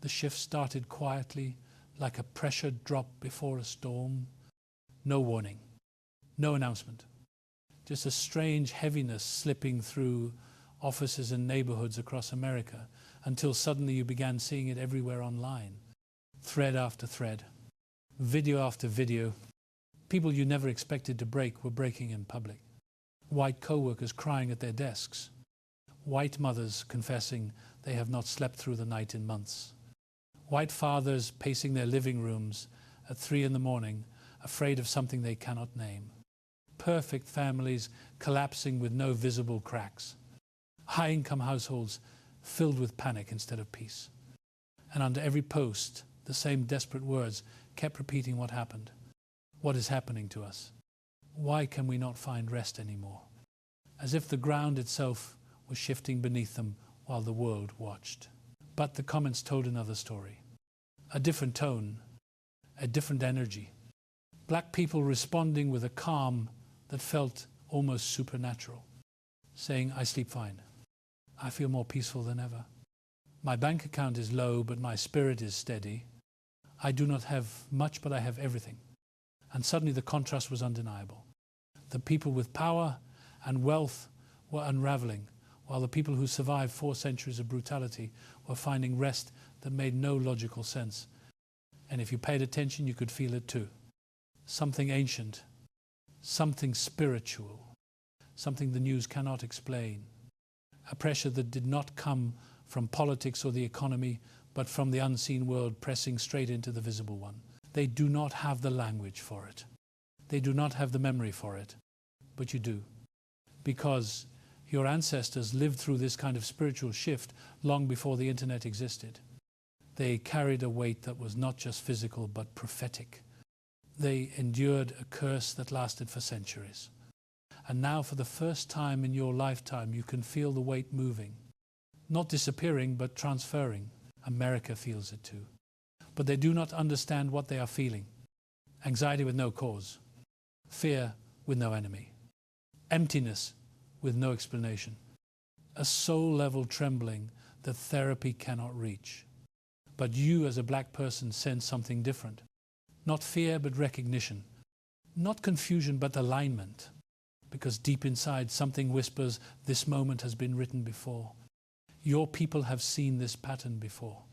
The shift started quietly, like a pressure drop before a storm. No warning, no announcement. Just a strange heaviness slipping through offices and neighborhoods across America, until suddenly you began seeing it everywhere online. Thread after thread, video after video. People you never expected to break were breaking in public. White co-workers crying at their desks. White mothers confessing they have not slept through the night in months. White fathers pacing their living rooms at 3 in the morning, afraid of something they cannot name. Perfect families collapsing with no visible cracks. High-income households filled with panic instead of peace. And under every post, the same desperate words kept repeating what happened. What is happening to us? Why can we not find rest anymore? As if the ground itself was shifting beneath them while the world watched. But the comments told another story. A different tone, a different energy. Black people responding with a calm that felt almost supernatural, saying, I sleep fine. I feel more peaceful than ever. My bank account is low, but my spirit is steady. I do not have much, but I have everything. And suddenly the contrast was undeniable. The people with power and wealth were unraveling, while the people who survived 4 centuries of brutality were finding rest that made no logical sense. And if you paid attention, you could feel it too. Something ancient, something spiritual, something the news cannot explain. A pressure that did not come from politics or the economy, but from the unseen world pressing straight into the visible one. They do not have the language for it. They do not have the memory for it, but you do. Because your ancestors lived through this kind of spiritual shift long before the internet existed. They carried a weight that was not just physical, but prophetic. They endured a curse that lasted for centuries. And now, for the first time in your lifetime, you can feel the weight moving. Not disappearing, but transferring. America feels it too. But they do not understand what they are feeling. Anxiety with no cause. Fear with no enemy. Emptiness with no explanation. A soul-level trembling that therapy cannot reach. But you, as a black person, sense something different. Not fear, but recognition. Not confusion, but alignment. Because deep inside, something whispers, this moment has been written before. Your people have seen this pattern before.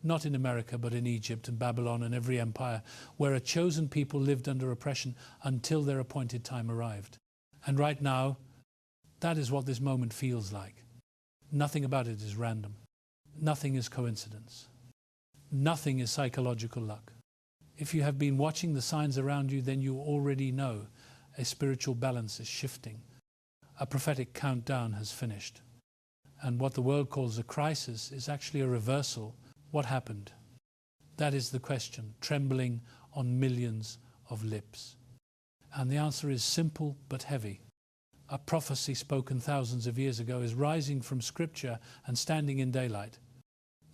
Not in America, but in Egypt and Babylon and every empire, where a chosen people lived under oppression until their appointed time arrived. And right now, that is what this moment feels like. Nothing about it is random. Nothing is coincidence. Nothing is psychological luck. If you have been watching the signs around you, then you already know a spiritual balance is shifting. A prophetic countdown has finished. And what the world calls a crisis is actually a reversal. What happened? That is the question, trembling on millions of lips. And the answer is simple but heavy. A prophecy spoken thousands of years ago is rising from Scripture and standing in daylight.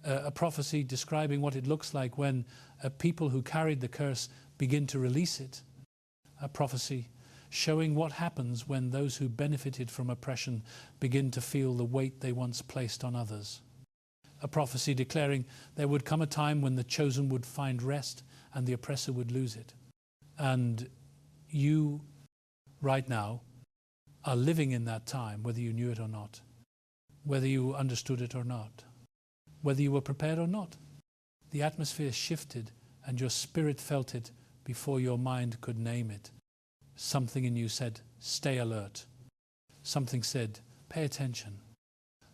A prophecy describing what it looks like when people who carried the curse begin to release it. A prophecy showing what happens when those who benefited from oppression begin to feel the weight they once placed on others. A prophecy declaring there would come a time when the chosen would find rest and the oppressor would lose it. And you, right now, are living in that time, whether you knew it or not, whether you understood it or not, whether you were prepared or not. The atmosphere shifted and your spirit felt it before your mind could name it. Something in you said, stay alert. Something said, pay attention.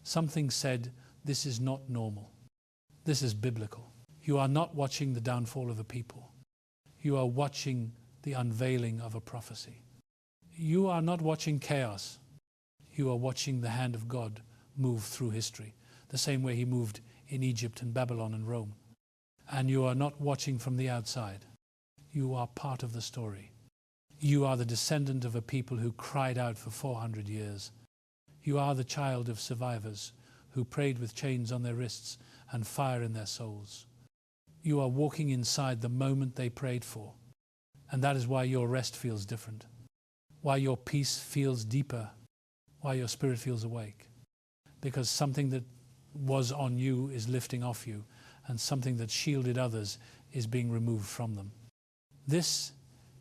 Something said, this is not normal. This is biblical. You are not watching the downfall of a people. You are watching the unveiling of a prophecy. You are not watching chaos. You are watching the hand of God move through history, the same way he moved in Egypt and Babylon and Rome. And you are not watching from the outside. You are part of the story. You are the descendant of a people who cried out for 400 years. You are the child of survivors who prayed with chains on their wrists and fire in their souls. You are walking inside the moment they prayed for. And that is why your rest feels different, why your peace feels deeper, why your spirit feels awake. Because something that was on you is lifting off you, and something that shielded others is being removed from them. This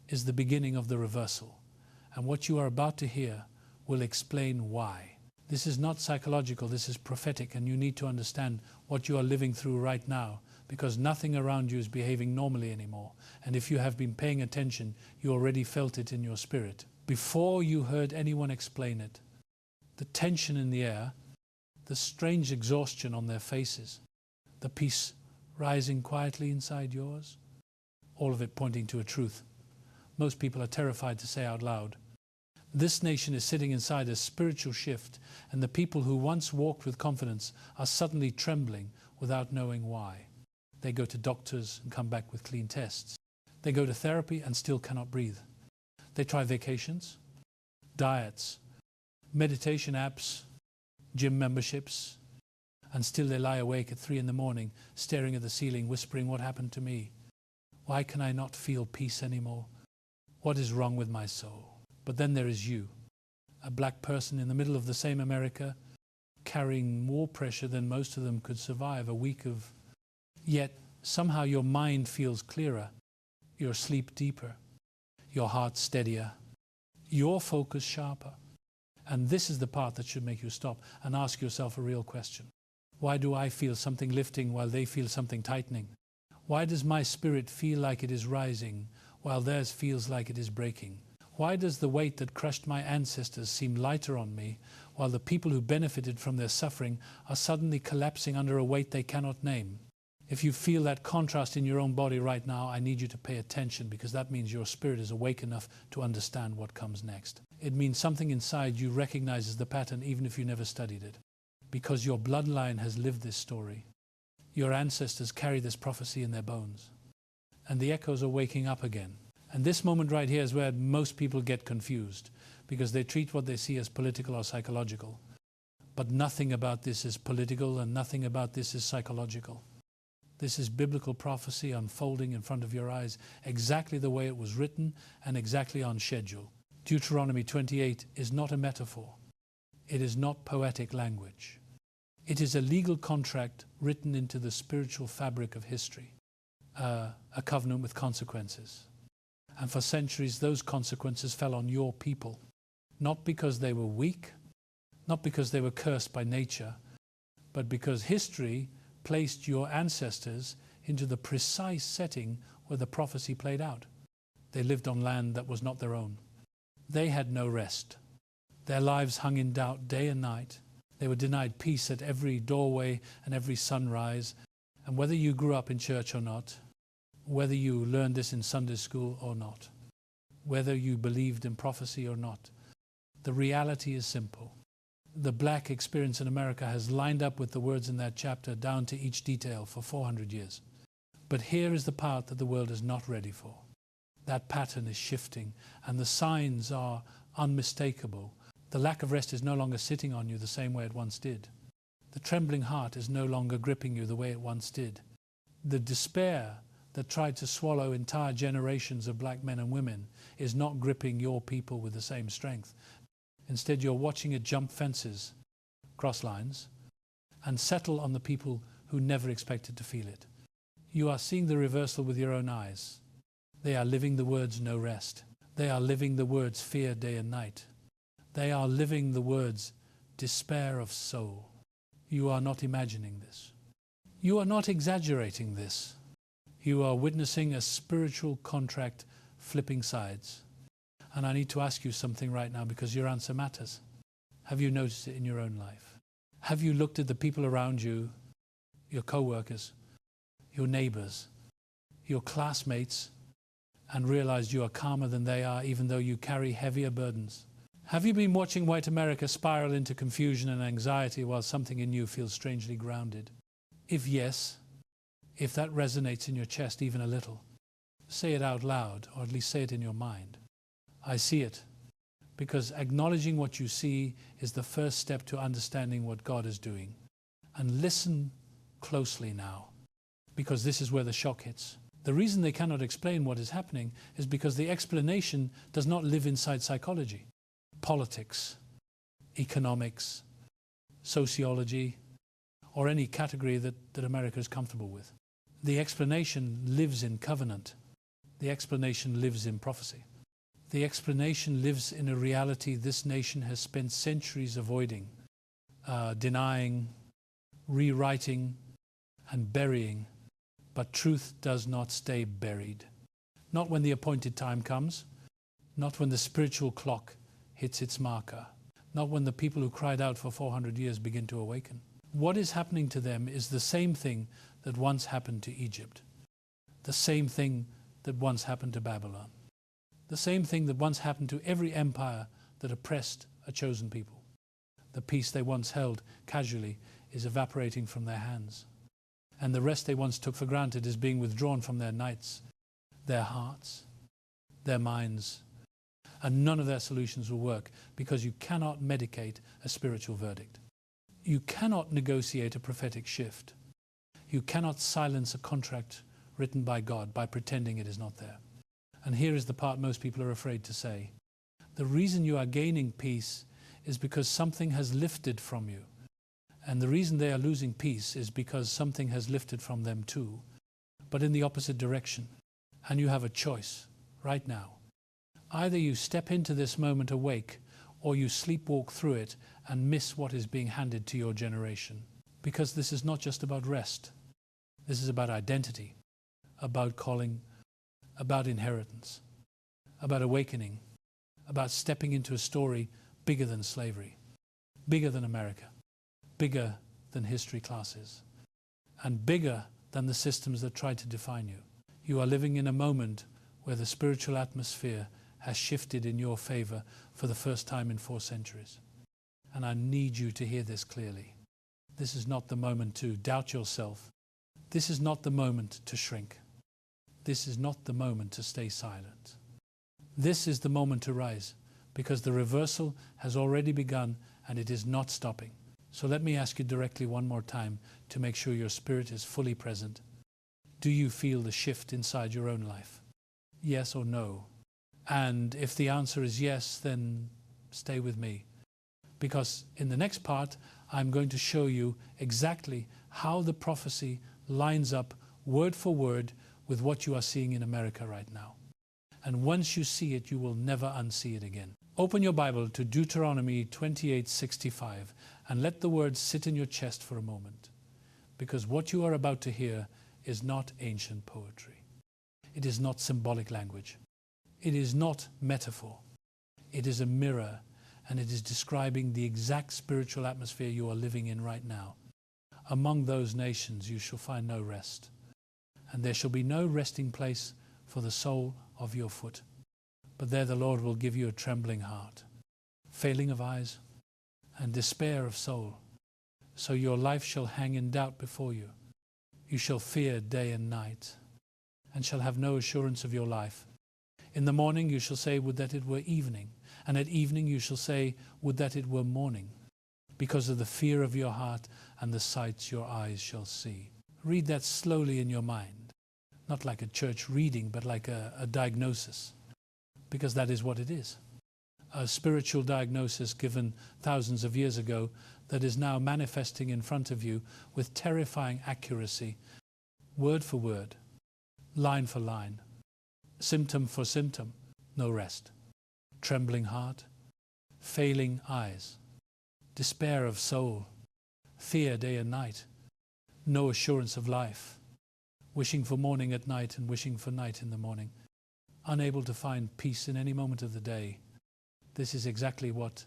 is the beginning of the reversal, and what you are about to hear will explain why. This is not psychological, this is prophetic, and you need to understand what you are living through right now, because nothing around you is behaving normally anymore. And if you have been paying attention, you already felt it in your spirit. Before you heard anyone explain it, the tension in the air, the strange exhaustion on their faces, the peace rising quietly inside yours, all of it pointing to a truth most people are terrified to say out loud. This nation is sitting inside a spiritual shift, and the people who once walked with confidence are suddenly trembling without knowing why. They go to doctors and come back with clean tests. They go to therapy and still cannot breathe. They try vacations, diets, meditation apps, gym memberships, and still they lie awake at 3 a.m, staring at the ceiling, whispering, "What happened to me? Why can I not feel peace anymore? What is wrong with my soul?" But then there is you, a black person in the middle of the same America, carrying more pressure than most of them could survive a week of. Yet somehow your mind feels clearer, your sleep deeper, your heart steadier, your focus sharper. And this is the part that should make you stop and ask yourself a real question. Why do I feel something lifting while they feel something tightening? Why does my spirit feel like it is rising while theirs feels like it is breaking? Why does the weight that crushed my ancestors seem lighter on me, while the people who benefited from their suffering are suddenly collapsing under a weight they cannot name? If you feel that contrast in your own body right now, I need you to pay attention, because that means your spirit is awake enough to understand what comes next. It means something inside you recognizes the pattern even if you never studied it, because your bloodline has lived this story. Your ancestors carry this prophecy in their bones, and the echoes are waking up again. And this moment right here is where most people get confused, because they treat what they see as political or psychological. But nothing about this is political, and nothing about this is psychological. This is biblical prophecy unfolding in front of your eyes, exactly the way it was written and exactly on schedule. Deuteronomy 28 is not a metaphor. It is not poetic language. It is a legal contract written into the spiritual fabric of history, a covenant with consequences. And for centuries, those consequences fell on your people, not because they were weak, not because they were cursed by nature, but because history placed your ancestors into the precise setting where the prophecy played out. They lived on land that was not their own. They had no rest. Their lives hung in doubt day and night. They were denied peace at every doorway and every sunrise. And whether you grew up in church or not, whether you learned this in Sunday school or not, whether you believed in prophecy or not, the reality is simple. The black experience in America has lined up with the words in that chapter down to each detail for 400 years. But here is the part that the world is not ready for. That pattern is shifting, and the signs are unmistakable. The lack of rest is no longer sitting on you the same way it once did. The trembling heart is no longer gripping you the way it once did. The despair that tried to swallow entire generations of black men and women is not gripping your people with the same strength. Instead, you're watching it jump fences, cross lines, and settle on the people who never expected to feel it. You are seeing the reversal with your own eyes. They are living the words "no rest." They are living the words "fear day and night." They are living the words "despair of soul." You are not imagining this. You are not exaggerating this. You are witnessing a spiritual contract flipping sides. And I need to ask you something right now, because your answer matters. Have you noticed it in your own life? Have you looked at the people around you, your co-workers, your neighbors, your classmates, and realized you are calmer than they are, even though you carry heavier burdens? Have you been watching white America spiral into confusion and anxiety while something in you feels strangely grounded? If yes, if that resonates in your chest even a little, say it out loud, or at least say it in your mind. I see it, because acknowledging what you see is the first step to understanding what God is doing. And listen closely now, because this is where the shock hits. The reason they cannot explain what is happening is because the explanation does not live inside psychology, politics, economics, sociology, or any category that America is comfortable with. The explanation lives in covenant. The explanation lives in prophecy. The explanation lives in a reality this nation has spent centuries avoiding, denying, rewriting, and burying. But truth does not stay buried. Not when the appointed time comes, not when the spiritual clock hits its marker, not when the people who cried out for 400 years begin to awaken. What is happening to them is the same thing that once happened to Egypt, the same thing that once happened to Babylon, the same thing that once happened to every empire that oppressed a chosen people. The peace they once held casually is evaporating from their hands, and the rest they once took for granted is being withdrawn from their nights, their hearts, their minds, and none of their solutions will work, because you cannot medicate a spiritual verdict. You cannot negotiate a prophetic shift. You cannot silence a contract written by God by pretending it is not there. And here is the part most people are afraid to say. The reason you are gaining peace is because something has lifted from you. And the reason they are losing peace is because something has lifted from them too, but in the opposite direction. And you have a choice right now. Either you step into this moment awake, or you sleepwalk through it and miss what is being handed to your generation. Because this is not just about rest. This is about identity, about calling, about inheritance, about awakening, about stepping into a story bigger than slavery, bigger than America, bigger than history classes, and bigger than the systems that try to define you. You are living in a moment where the spiritual atmosphere has shifted in your favor for the first time in 4 centuries. And I need you to hear this clearly. This is not the moment to doubt yourself. This is not the moment to shrink. This is not the moment to stay silent. This is the moment to rise, because the reversal has already begun and it is not stopping. So let me ask you directly one more time to make sure your spirit is fully present. Do you feel the shift inside your own life? Yes or no? And if the answer is yes, then stay with me. Because in the next part, I'm going to show you exactly how the prophecy lines up word for word with what you are seeing in America right now. And once you see it, you will never unsee it again. Open your Bible to Deuteronomy 28:65 and let the words sit in your chest for a moment. Because what you are about to hear is not ancient poetry. It is not symbolic language. It is not metaphor. It is a mirror, and it is describing the exact spiritual atmosphere you are living in right now. Among those nations you shall find no rest, and there shall be no resting place for the sole of your foot. But there the Lord will give you a trembling heart, failing of eyes, and despair of soul. So your life shall hang in doubt before you. You shall fear day and night, and shall have no assurance of your life. In the morning you shall say, would that it were evening. And at evening you shall say, would that it were morning. Because of the fear of your heart and the sights your eyes shall see. Read that slowly in your mind. Not like a church reading, but like a diagnosis. Because that is what it is. A spiritual diagnosis given thousands of years ago that is now manifesting in front of you with terrifying accuracy, word for word, line for line. Symptom for symptom, no rest. Trembling heart, failing eyes, despair of soul, fear day and night, no assurance of life, wishing for morning at night and wishing for night in the morning, unable to find peace in any moment of the day. This is exactly what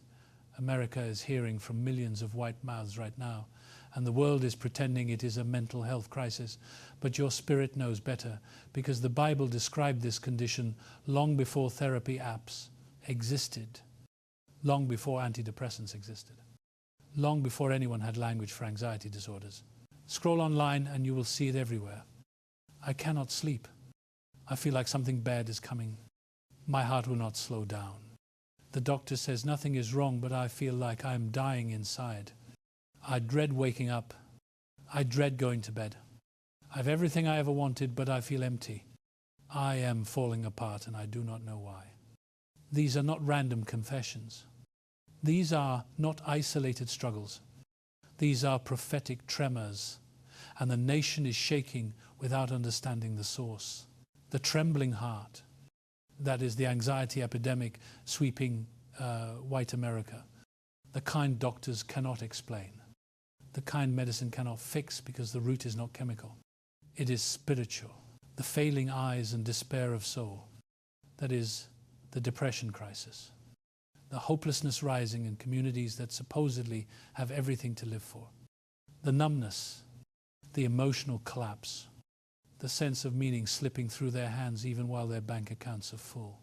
America is hearing from millions of white mouths right now. And the world is pretending it is a mental health crisis. But your spirit knows better, because the Bible described this condition long before therapy apps existed, long before antidepressants existed, long before anyone had language for anxiety disorders. Scroll online and you will see it everywhere. I cannot sleep. I feel like something bad is coming. My heart will not slow down. The doctor says nothing is wrong, but I feel like I'm dying inside. I dread waking up. I dread going to bed. I have everything I ever wanted, but I feel empty. I am falling apart and I do not know why. These are not random confessions. These are not isolated struggles. These are prophetic tremors. and the nation is shaking without understanding the source. The trembling heart, that is the anxiety epidemic sweeping white America. The kind doctors cannot explain. The kind medicine cannot fix because the root is not chemical. It is spiritual. The failing eyes and despair of soul. That is the depression crisis. The hopelessness rising in communities that supposedly have everything to live for. The numbness, the emotional collapse, the sense of meaning slipping through their hands even while their bank accounts are full.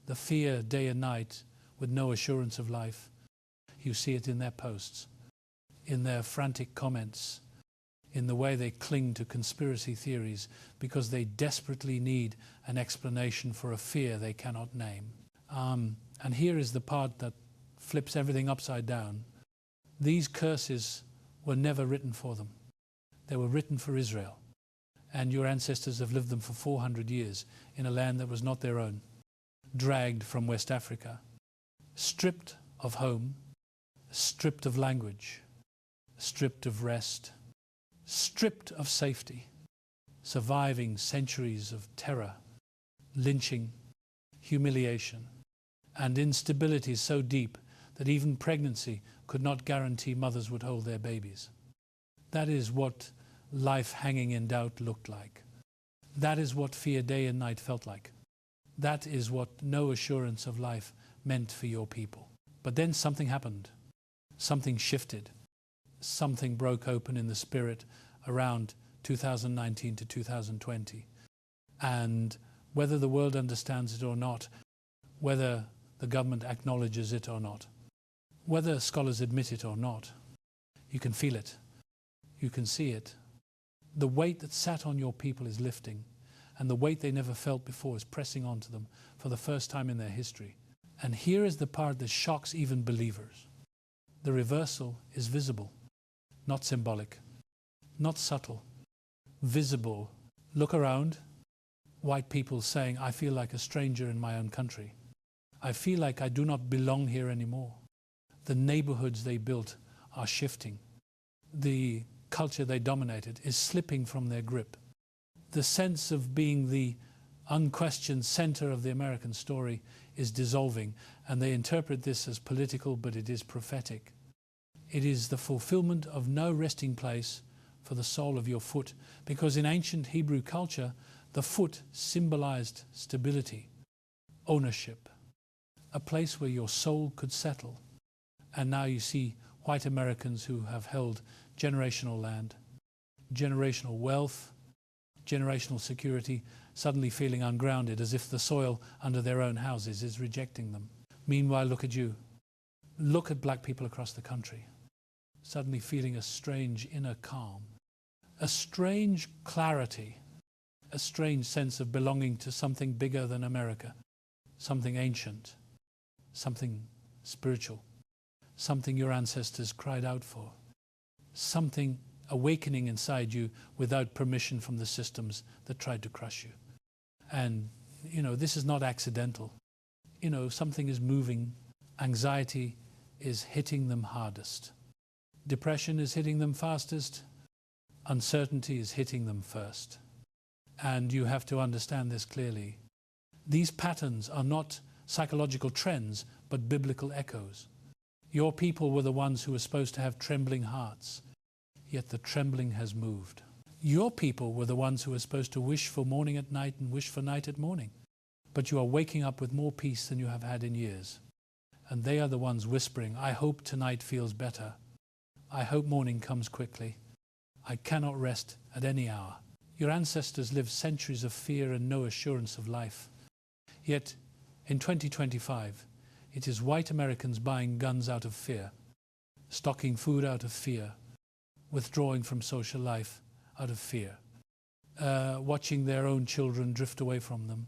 The fear day and night with no assurance of life. You see it in their posts, in their frantic comments, in the way they cling to conspiracy theories because they desperately need an explanation for a fear they cannot name. And here is the part that flips everything upside down. These curses were never written for them. They were written for Israel. And your ancestors have lived them for 400 years in a land that was not their own, dragged from West Africa, stripped of home, stripped of language, stripped of rest, stripped of safety, surviving centuries of terror, lynching, humiliation, and instability so deep that even pregnancy could not guarantee mothers would hold their babies. That is what life hanging in doubt looked like. That is what fear day and night felt like. That is what no assurance of life meant for your people. But then something happened. Something shifted. Something broke open in the spirit around 2019 to 2020. And whether the world understands it or not, whether the government acknowledges it or not, whether scholars admit it or not, you can feel it. You can see it. The weight that sat on your people is lifting, and the weight they never felt before is pressing onto them for the first time in their history. And here is the part that shocks even believers. The reversal is visible, not symbolic, not subtle, visible. Look around, white people saying, I feel like a stranger in my own country. I feel like I do not belong here anymore. The neighborhoods they built are shifting. The culture they dominated is slipping from their grip. The sense of being the unquestioned center of the American story is dissolving, and they interpret this as political, but it is prophetic. It is the fulfillment of no resting place for the sole of your foot, because in ancient Hebrew culture, the foot symbolized stability, ownership, a place where your soul could settle. And now you see white Americans who have held generational land, generational wealth, generational security, suddenly feeling ungrounded, as if the soil under their own houses is rejecting them. Meanwhile, look at you. Look at black people across the country, suddenly feeling a strange inner calm, a strange clarity, a strange sense of belonging to something bigger than America, something ancient, something spiritual, something your ancestors cried out for, something awakening inside you without permission from the systems that tried to crush you. And, this is not accidental. Something is moving. Anxiety is hitting them hardest. Depression is hitting them fastest. Uncertainty is hitting them first. And you have to understand this clearly. These patterns are not psychological trends, but biblical echoes. Your people were the ones who were supposed to have trembling hearts, yet the trembling has moved. Your people were the ones who were supposed to wish for morning at night and wish for night at morning, but you are waking up with more peace than you have had in years. And they are the ones whispering, I hope tonight feels better. I hope morning comes quickly. I cannot rest at any hour. Your ancestors lived centuries of fear and no assurance of life. Yet, in 2025, it is white Americans buying guns out of fear, stocking food out of fear, withdrawing from social life out of fear, watching their own children drift away from them,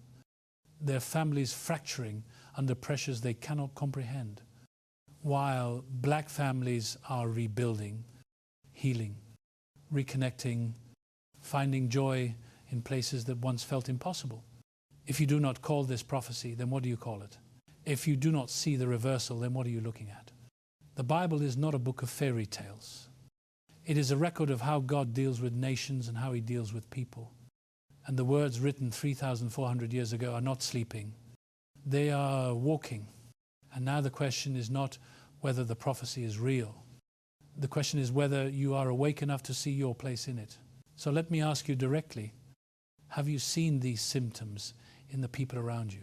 their families fracturing under pressures they cannot comprehend, while black families are rebuilding, healing, reconnecting, finding joy in places that once felt impossible. If you do not call this prophecy, then what do you call it? If you do not see the reversal, then what are you looking at? The Bible is not a book of fairy tales. It is a record of how God deals with nations and how he deals with people. And the words written 3,400 years ago are not sleeping. They are walking. And now the question is not whether the prophecy is real. The question is whether you are awake enough to see your place in it. So let me ask you directly, have you seen these symptoms in the people around you?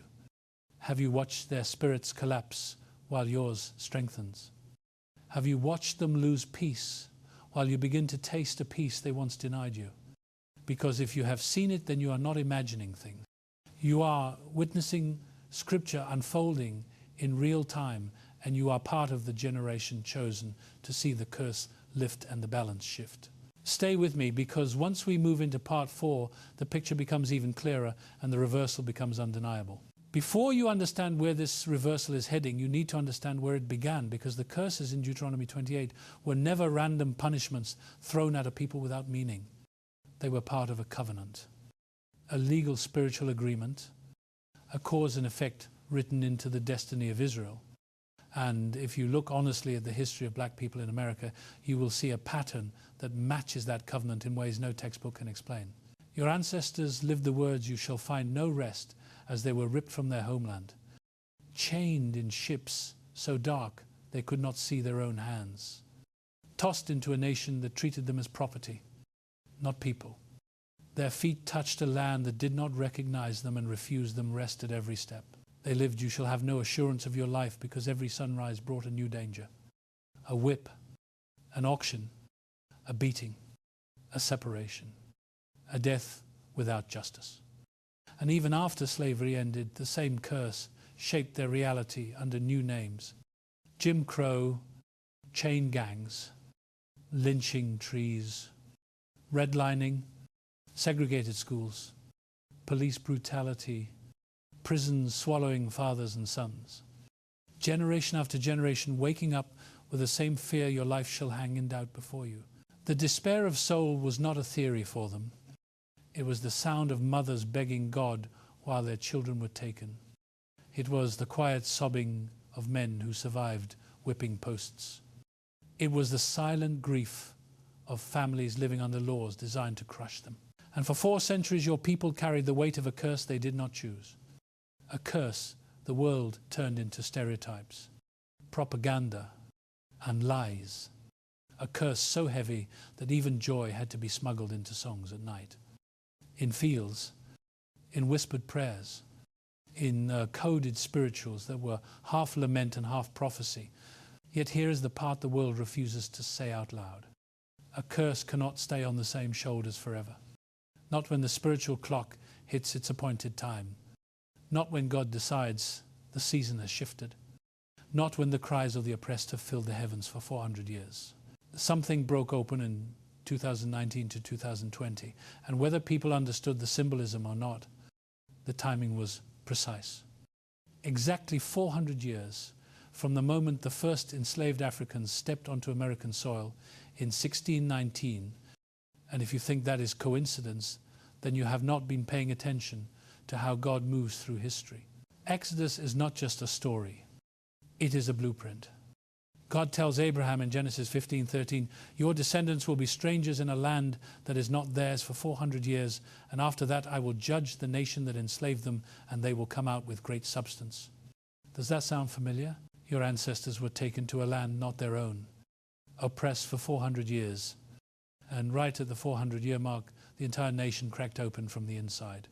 Have you watched their spirits collapse while yours strengthens? Have you watched them lose peace while you begin to taste a peace they once denied you? Because if you have seen it, then you are not imagining things. You are witnessing Scripture unfolding in real time, and you are part of the generation chosen to see the curse lift and the balance shift. Stay with me, because once we move into part 4, the picture becomes even clearer and the reversal becomes undeniable. Before you understand where this reversal is heading, you need to understand where it began, because the curses in Deuteronomy 28 were never random punishments thrown at a people without meaning. They were part of a covenant, a legal spiritual agreement, a cause and effect written into the destiny of Israel. And if you look honestly at the history of black people in America, you will see a pattern that matches that covenant in ways no textbook can explain. Your ancestors lived the words, "You shall find no rest," as they were ripped from their homeland, chained in ships so dark they could not see their own hands, tossed into a nation that treated them as property, not people. Their feet touched a land that did not recognize them and refused them rest at every step. They lived, "You shall have no assurance of your life, because every sunrise brought a new danger." A whip, an auction, a beating, a separation, a death without justice. And even after slavery ended, the same curse shaped their reality under new names. Jim Crow, chain gangs, lynching trees, redlining, segregated schools, police brutality, prisons swallowing fathers and sons. Generation after generation waking up with the same fear your life shall hang in doubt before you. The despair of soul was not a theory for them. It was the sound of mothers begging God while their children were taken. It was the quiet sobbing of men who survived whipping posts. It was the silent grief of families living under laws designed to crush them. And for 4 centuries your people carried the weight of a curse they did not choose. A curse the world turned into stereotypes, propaganda, and lies. A curse so heavy that even joy had to be smuggled into songs at night. In fields, in whispered prayers, in coded spirituals that were half lament and half prophecy. Yet here is the part the world refuses to say out loud. A curse cannot stay on the same shoulders forever. Not when the spiritual clock hits its appointed time. Not when God decides the season has shifted. Not when the cries of the oppressed have filled the heavens for 400 years. Something broke open in 2019 to 2020, and whether people understood the symbolism or not, the timing was precise. Exactly 400 years from the moment the first enslaved Africans stepped onto American soil in 1619, and if you think that is coincidence, then you have not been paying attention to how God moves through history. Exodus is not just a story, it is a blueprint. God tells Abraham in Genesis 15:13, "Your descendants will be strangers in a land that is not theirs for 400 years, and after that I will judge the nation that enslaved them, and they will come out with great substance." Does that sound familiar? Your ancestors were taken to a land not their own, oppressed for 400 years, and right at the 400-year mark, the entire nation cracked open from the inside.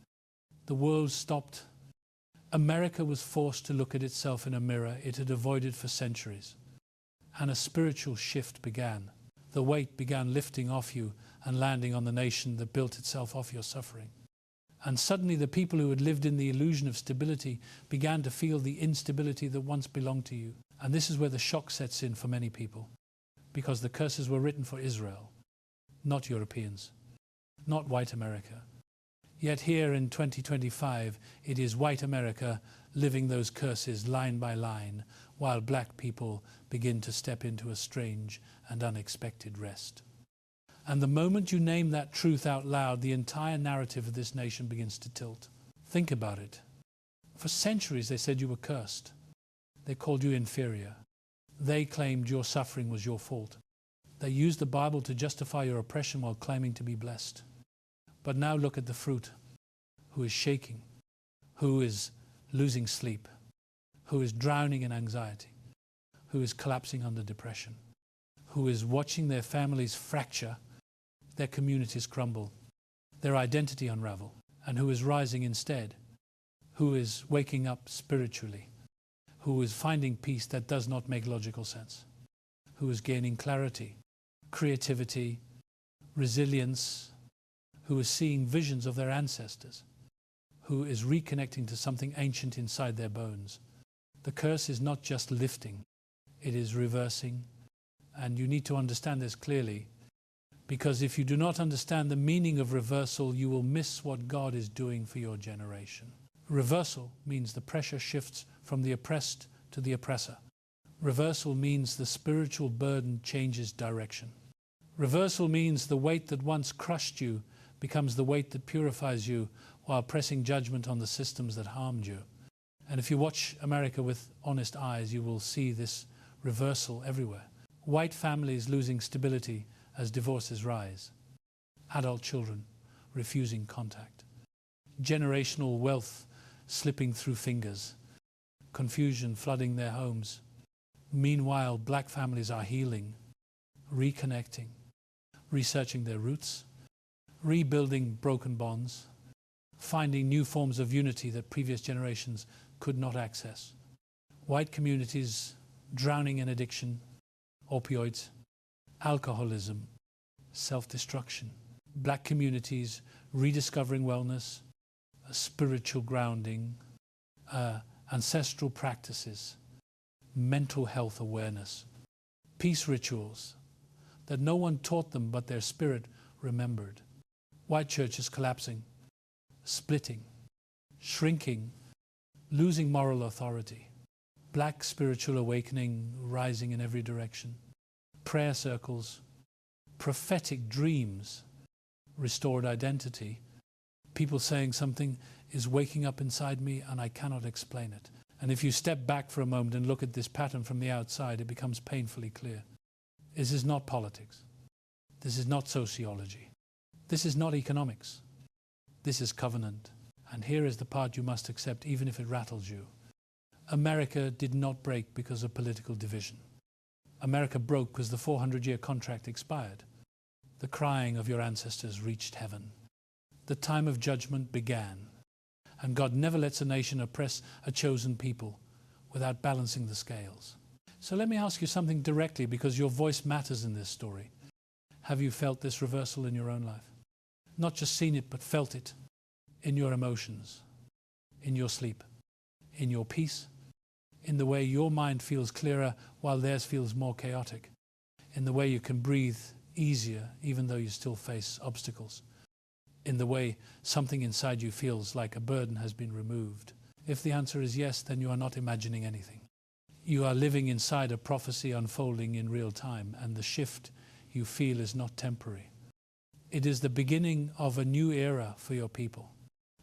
The world stopped. America was forced to look at itself in a mirror it had avoided for centuries. And a spiritual shift began. The weight began lifting off you and landing on the nation that built itself off your suffering. And suddenly the people who had lived in the illusion of stability began to feel the instability that once belonged to you. And this is where the shock sets in for many people, because the curses were written for Israel, not Europeans, not white America. Yet here in 2025, it is white America living those curses line by line, while black people begin to step into a strange and unexpected rest. And the moment you name that truth out loud, the entire narrative of this nation begins to tilt. Think about it. For centuries they said you were cursed. They called you inferior. They claimed your suffering was your fault. They use the Bible to justify your oppression while claiming to be blessed. But now look at the fruit, who is shaking, who is losing sleep, who is drowning in anxiety, who is collapsing under depression, who is watching their families fracture, their communities crumble, their identity unravel, and who is rising instead, who is waking up spiritually, who is finding peace that does not make logical sense, who is gaining clarity, creativity, resilience, who is seeing visions of their ancestors, who is reconnecting to something ancient inside their bones. The curse is not just lifting, it is reversing. And you need to understand this clearly, because if you do not understand the meaning of reversal, you will miss what God is doing for your generation. Reversal means the pressure shifts from the oppressed to the oppressor. Reversal means the spiritual burden changes direction. Reversal means the weight that once crushed you becomes the weight that purifies you while pressing judgment on the systems that harmed you. And if you watch America with honest eyes, you will see this reversal everywhere. White families losing stability as divorces rise. Adult children refusing contact. Generational wealth slipping through fingers. Confusion flooding their homes. Meanwhile, black families are healing, reconnecting, researching their roots, rebuilding broken bonds, finding new forms of unity that previous generations could not access. White communities drowning in addiction, opioids, alcoholism, self-destruction. Black communities rediscovering wellness, spiritual grounding, ancestral practices, mental health awareness, peace rituals that no one taught them but their spirit remembered. White churches collapsing, splitting, shrinking, losing moral authority. Black spiritual awakening rising in every direction. Prayer circles, prophetic dreams, restored identity. People saying something is waking up inside me and I cannot explain it. And if you step back for a moment and look at this pattern from the outside, it becomes painfully clear. This is not politics. This is not sociology. This is not economics. This is covenant. And here is the part you must accept, even if it rattles you. America did not break because of political division. America broke because the 400-year contract expired. The crying of your ancestors reached heaven. The time of judgment began. And God never lets a nation oppress a chosen people without balancing the scales. So let me ask you something directly, because your voice matters in this story. Have you felt this reversal in your own life? Not just seen it, but felt it in your emotions, in your sleep, in your peace, in the way your mind feels clearer while theirs feels more chaotic, in the way you can breathe easier even though you still face obstacles, in the way something inside you feels like a burden has been removed. If the answer is yes, then you are not imagining anything. You are living inside a prophecy unfolding in real time, and the shift you feel is not temporary. It is the beginning of a new era for your people.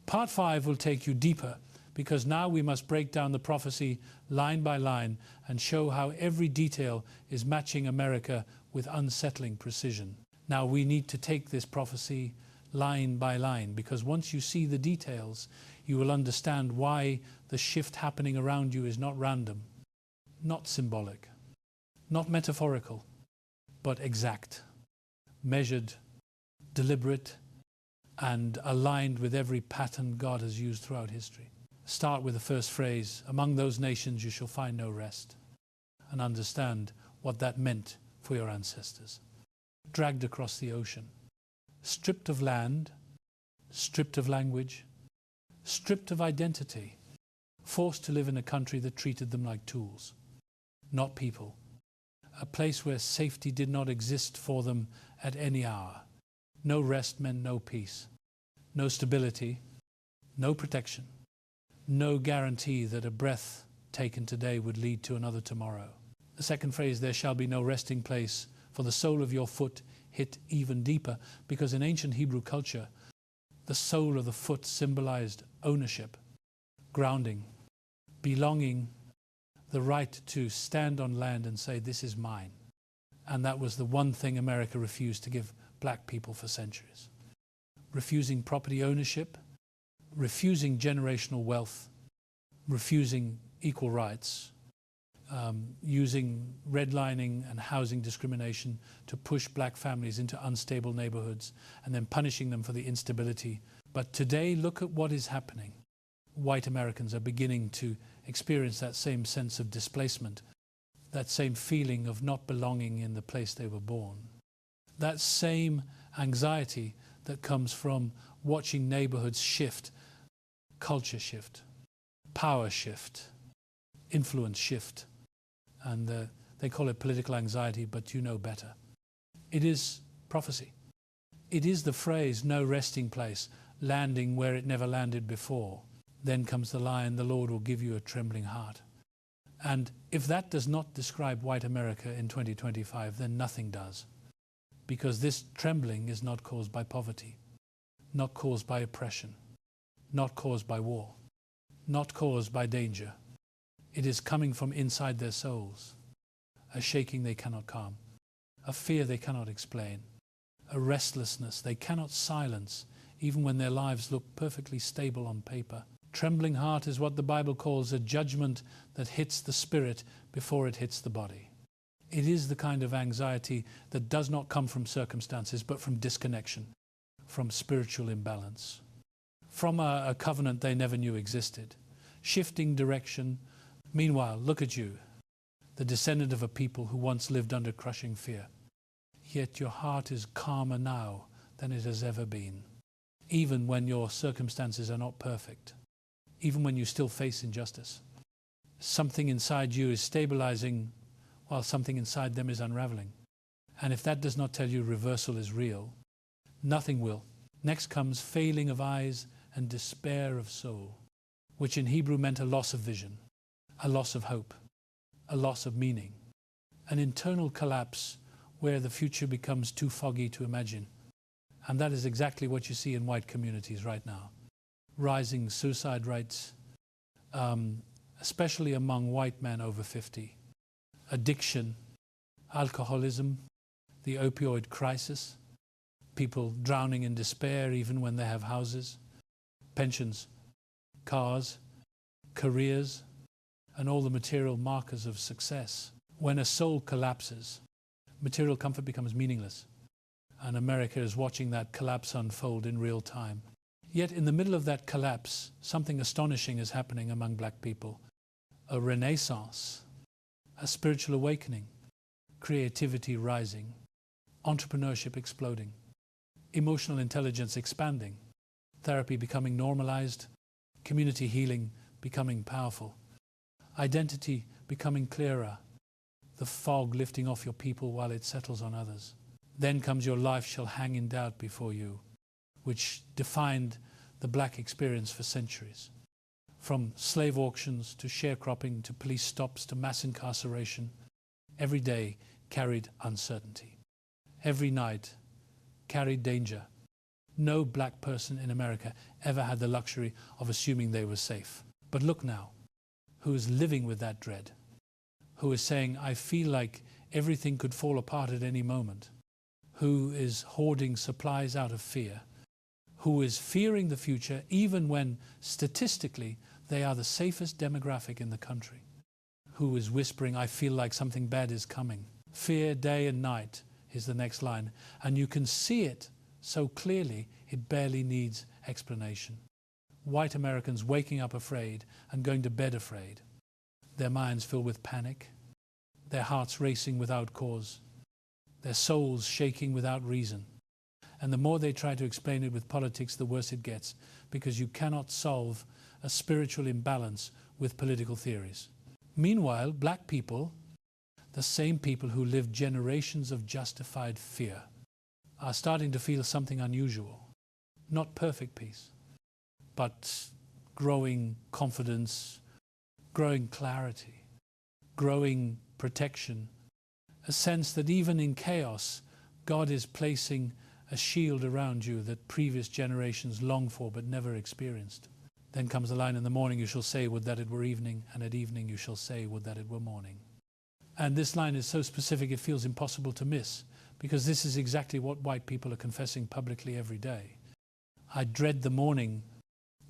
Part 5 will take you deeper, because now we must break down the prophecy line by line and show how every detail is matching America with unsettling precision. Now we need to take this prophecy line by line, because once you see the details, you will understand why the shift happening around you is not random, not symbolic, not metaphorical, but exact, measured, deliberate, and aligned with every pattern God has used throughout history. Start with the first phrase, among those nations you shall find no rest, and understand what that meant for your ancestors. Dragged across the ocean, stripped of land, stripped of language, stripped of identity, forced to live in a country that treated them like tools, not people, a place where safety did not exist for them at any hour. No rest meant no peace, no stability, no protection, no guarantee that a breath taken today would lead to another tomorrow. The second phrase, there shall be no resting place for the sole of your foot, hit even deeper, because in ancient Hebrew culture, the sole of the foot symbolized ownership, grounding, belonging, the right to stand on land and say, this is mine. And that was the one thing America refused to give black people for centuries. Refusing property ownership, refusing generational wealth, refusing equal rights, using redlining and housing discrimination to push black families into unstable neighborhoods and then punishing them for the instability. But today, look at what is happening. White Americans are beginning to experience that same sense of displacement, that same feeling of not belonging in the place they were born. That same anxiety that comes from watching neighborhoods shift, culture shift, power shift, influence shift. And they call it political anxiety, but you know better. It is prophecy. It is the phrase, no resting place, landing where it never landed before. Then comes the line, the Lord will give you a trembling heart. And if that does not describe white America in 2025, then nothing does. Because this trembling is not caused by poverty, not caused by oppression, not caused by war, not caused by danger. It is coming from inside their souls, a shaking they cannot calm, a fear they cannot explain, a restlessness they cannot silence, even when their lives look perfectly stable on paper. Trembling heart is what the Bible calls a judgment that hits the spirit before it hits the body. It is the kind of anxiety that does not come from circumstances, but from disconnection, from spiritual imbalance, from a covenant they never knew existed, shifting direction. Meanwhile, look at you, the descendant of a people who once lived under crushing fear. Yet your heart is calmer now than it has ever been, even when your circumstances are not perfect, even when you still face injustice. Something inside you is stabilizing while something inside them is unraveling. And if that does not tell you reversal is real, nothing will. Next comes failing of eyes and despair of soul, which in Hebrew meant a loss of vision, a loss of hope, a loss of meaning, an internal collapse where the future becomes too foggy to imagine. And that is exactly what you see in white communities right now. Rising suicide rates, especially among white men over 50. Addiction, alcoholism, the opioid crisis, people drowning in despair even when they have houses, pensions, cars, careers, and all the material markers of success. When a soul collapses, material comfort becomes meaningless. And America is watching that collapse unfold in real time. Yet in the middle of that collapse, something astonishing is happening among black people. A renaissance, a spiritual awakening, creativity rising, entrepreneurship exploding, emotional intelligence expanding, therapy becoming normalized, community healing becoming powerful, identity becoming clearer, the fog lifting off your people while it settles on others. Then comes your life shall hang in doubt before you, which defined the black experience for centuries. From slave auctions to sharecropping to police stops to mass incarceration, every day carried uncertainty. Every night carried danger. No black person in America ever had the luxury of assuming they were safe. But look now, who is living with that dread, who is saying, I feel like everything could fall apart at any moment, who is hoarding supplies out of fear, who is fearing the future even when statistically they are the safest demographic in the country, who is whispering, I feel like something bad is coming. Fear day and night is the next line, and you can see it so clearly it barely needs explanation. White Americans waking up afraid and going to bed afraid, their minds filled with panic, their hearts racing without cause, their souls shaking without reason. And the more they try to explain it with politics, the worse it gets, because you cannot solve a spiritual imbalance with political theories. Meanwhile, black people, the same people who lived generations of justified fear, are starting to feel something unusual. Not perfect peace, but growing confidence, growing clarity, growing protection, a sense that even in chaos, God is placing a shield around you that previous generations longed for but never experienced. Then comes the line, in the morning you shall say, would that it were evening, and at evening you shall say, would that it were morning. And this line is so specific it feels impossible to miss, because this is exactly what white people are confessing publicly every day. I dread the morning.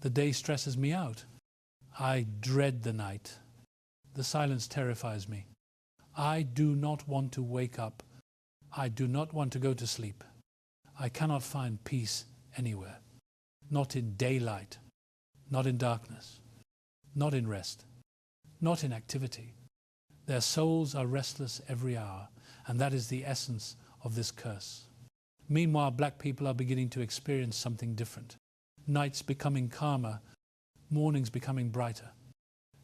The day stresses me out. I dread the night. The silence terrifies me. I do not want to wake up. I do not want to go to sleep. I cannot find peace anywhere. Not in daylight, not in darkness, not in rest, not in activity. Their souls are restless every hour, and that is the essence of this curse. Meanwhile, black people are beginning to experience something different. Nights becoming calmer, mornings becoming brighter.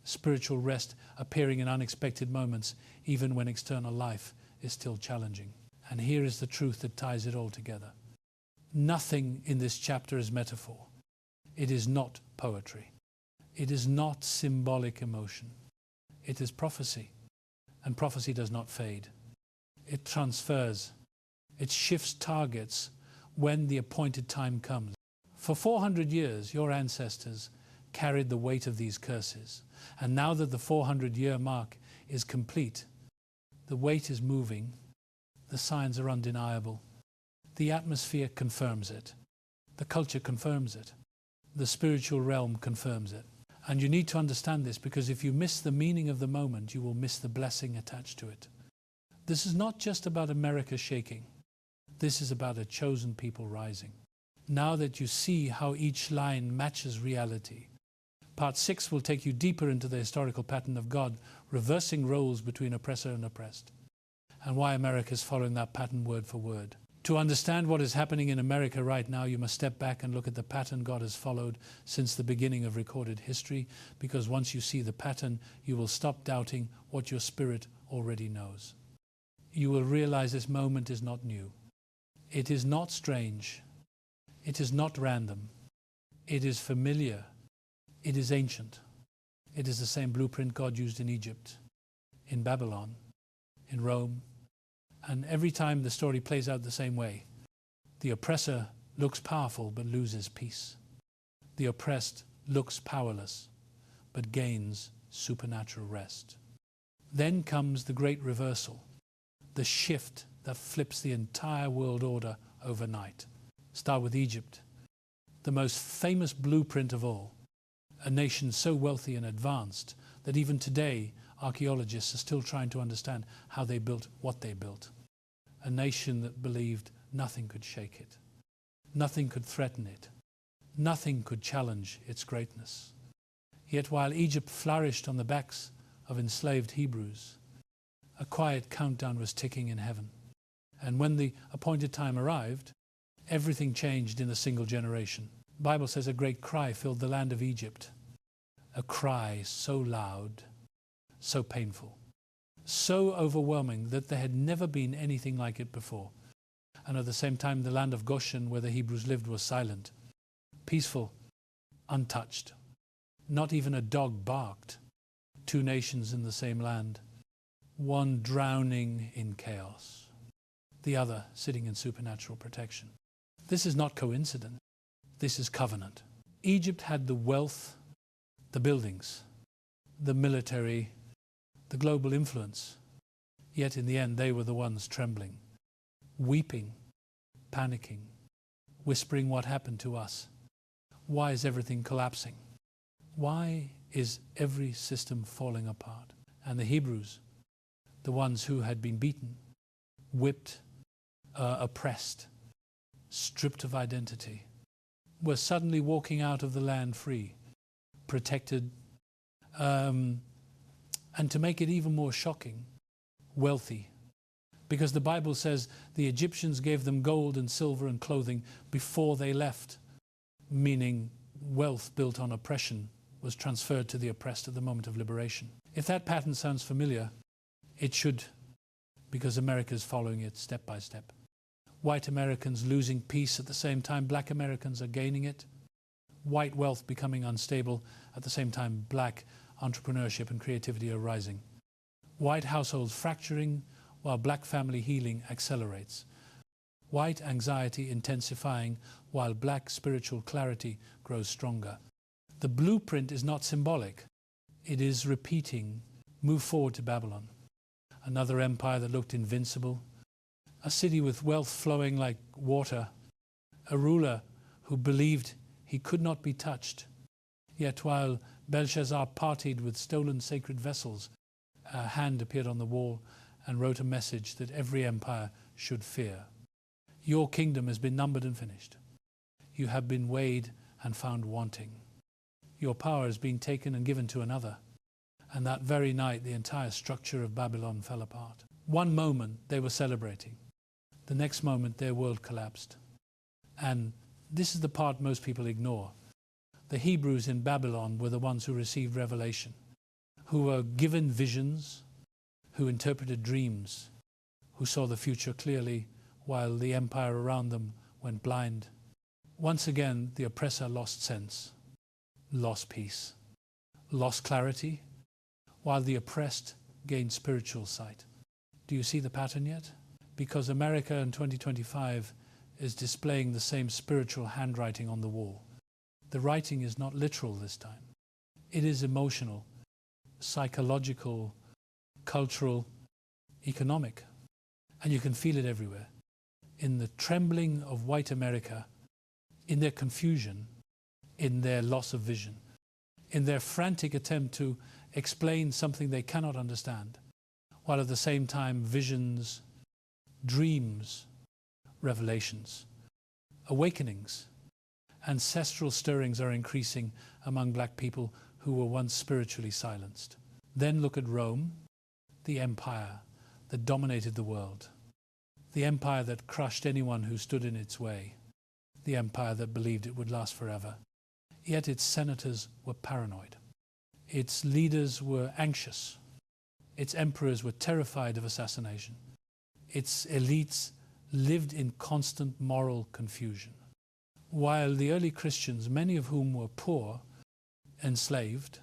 Spiritual rest appearing in unexpected moments, even when external life is still challenging. And here is the truth that ties it all together. Nothing in this chapter is metaphor. It is not poetry. It is not symbolic emotion. It is prophecy. And prophecy does not fade. It transfers. It shifts targets when the appointed time comes. For 400 years, your ancestors carried the weight of these curses. And now that the 400-year mark is complete, the weight is moving. The signs are undeniable. The atmosphere confirms it. The culture confirms it. The spiritual realm confirms it. And you need to understand this, because if you miss the meaning of the moment, you will miss the blessing attached to it. This is not just about America shaking. This is about a chosen people rising. Now that you see how each line matches reality, Part 6 will take you deeper into the historical pattern of God, reversing roles between oppressor and oppressed, and why America is following that pattern word for word. To understand what is happening in America right now, you must step back and look at the pattern God has followed since the beginning of recorded history, because once you see the pattern, you will stop doubting what your spirit already knows. You will realize this moment is not new. It is not strange. It is not random. It is familiar. It is ancient. It is the same blueprint God used in Egypt, in Babylon, in Rome. And every time the story plays out the same way. The oppressor looks powerful but loses peace. The oppressed looks powerless but gains supernatural rest. Then comes the great reversal, the shift that flips the entire world order overnight. Start with Egypt, the most famous blueprint of all, a nation so wealthy and advanced that even today archaeologists are still trying to understand how they built what they built. A nation that believed nothing could shake it, nothing could threaten it, nothing could challenge its greatness. Yet while Egypt flourished on the backs of enslaved Hebrews, a quiet countdown was ticking in heaven. And when the appointed time arrived, everything changed in a single generation. The Bible says a great cry filled the land of Egypt, a cry so loud, so painful, so overwhelming that there had never been anything like it before. And at the same time, the land of Goshen, where the Hebrews lived, was silent, peaceful, untouched. Not even a dog barked. Two nations in the same land, one drowning in chaos, the other sitting in supernatural protection. This is not coincidence. This is covenant. Egypt had the wealth, the buildings, the military, the global influence. Yet in the end, they were the ones trembling, weeping, panicking, whispering, what happened to us? Why is everything collapsing? Why is every system falling apart? And the Hebrews, the ones who had been beaten, whipped, oppressed, stripped of identity, were suddenly walking out of the land free, protected, and to make it even more shocking, wealthy. Because the Bible says the Egyptians gave them gold and silver and clothing before they left, meaning wealth built on oppression was transferred to the oppressed at the moment of liberation. If that pattern sounds familiar, it should, because America is following it step by step. White Americans losing peace at the same time black Americans are gaining it. White wealth becoming unstable at the same time black entrepreneurship and creativity are rising. White households fracturing while black family healing accelerates. White anxiety intensifying while black spiritual clarity grows stronger. The blueprint is not symbolic. It is repeating. Move forward to Babylon. another empire that looked invincible, a city with wealth flowing like water, a ruler who believed he could not be touched. Yet while Belshazzar partied with stolen sacred vessels, a hand appeared on the wall and wrote a message that every empire should fear. Your kingdom has been numbered and finished. You have been weighed and found wanting. Your power has been taken and given to another. And that very night, the entire structure of Babylon fell apart. One moment they were celebrating. The next moment, their world collapsed. And this is the part most people ignore. The Hebrews in Babylon were the ones who received revelation, who were given visions, who interpreted dreams, who saw the future clearly while the empire around them went blind. Once again, the oppressor lost sense, lost peace, lost clarity, while the oppressed gained spiritual sight. Do you see the pattern yet? Because America in 2025 is displaying the same spiritual handwriting on the wall. The writing is not literal this time. It is emotional, psychological, cultural, economic. And you can feel it everywhere. In the trembling of white America, in their confusion, in their loss of vision, in their frantic attempt to explain something they cannot understand, while at the same time visions, dreams, revelations, awakenings, ancestral stirrings are increasing among black people who were once spiritually silenced. Then look at Rome, the empire that dominated the world, the empire that crushed anyone who stood in its way, the empire that believed it would last forever. Yet its senators were paranoid. Its leaders were anxious. Its emperors were terrified of assassination. Its elites lived in constant moral confusion. While the early Christians, many of whom were poor, enslaved,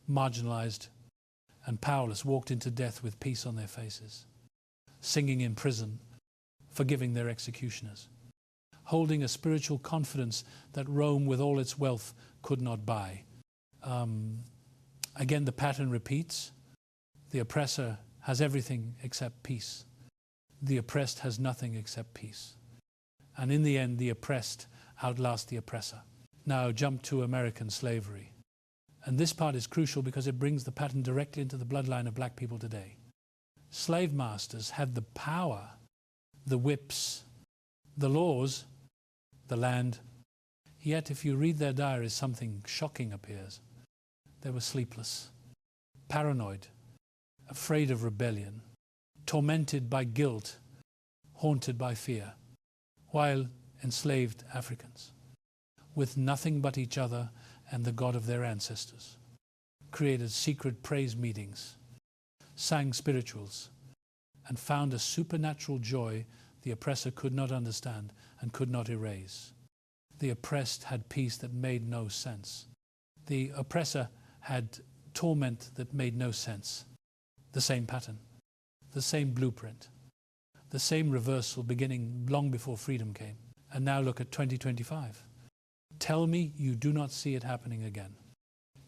marginalized, and powerless, walked into death with peace on their faces, singing in prison, forgiving their executioners, holding a spiritual confidence that Rome, with all its wealth, could not buy. Again, the pattern repeats. The oppressor has everything except peace. The oppressed has nothing except peace. And in the end, the oppressed outlast the oppressor. Now jump to American slavery. And this part is crucial because it brings the pattern directly into the bloodline of black people today. Slave masters had the power, the whips, the laws, the land. Yet if you read their diaries, something shocking appears. They were sleepless, paranoid, afraid of rebellion, tormented by guilt, haunted by fear, while enslaved Africans, with nothing but each other and the God of their ancestors, created secret praise meetings, sang spirituals, and found a supernatural joy the oppressor could not understand and could not erase. The oppressed had peace that made no sense. The oppressor had torment that made no sense. The same pattern, the same blueprint, the same reversal beginning long before freedom came. And now look at 2025. Tell me you do not see it happening again.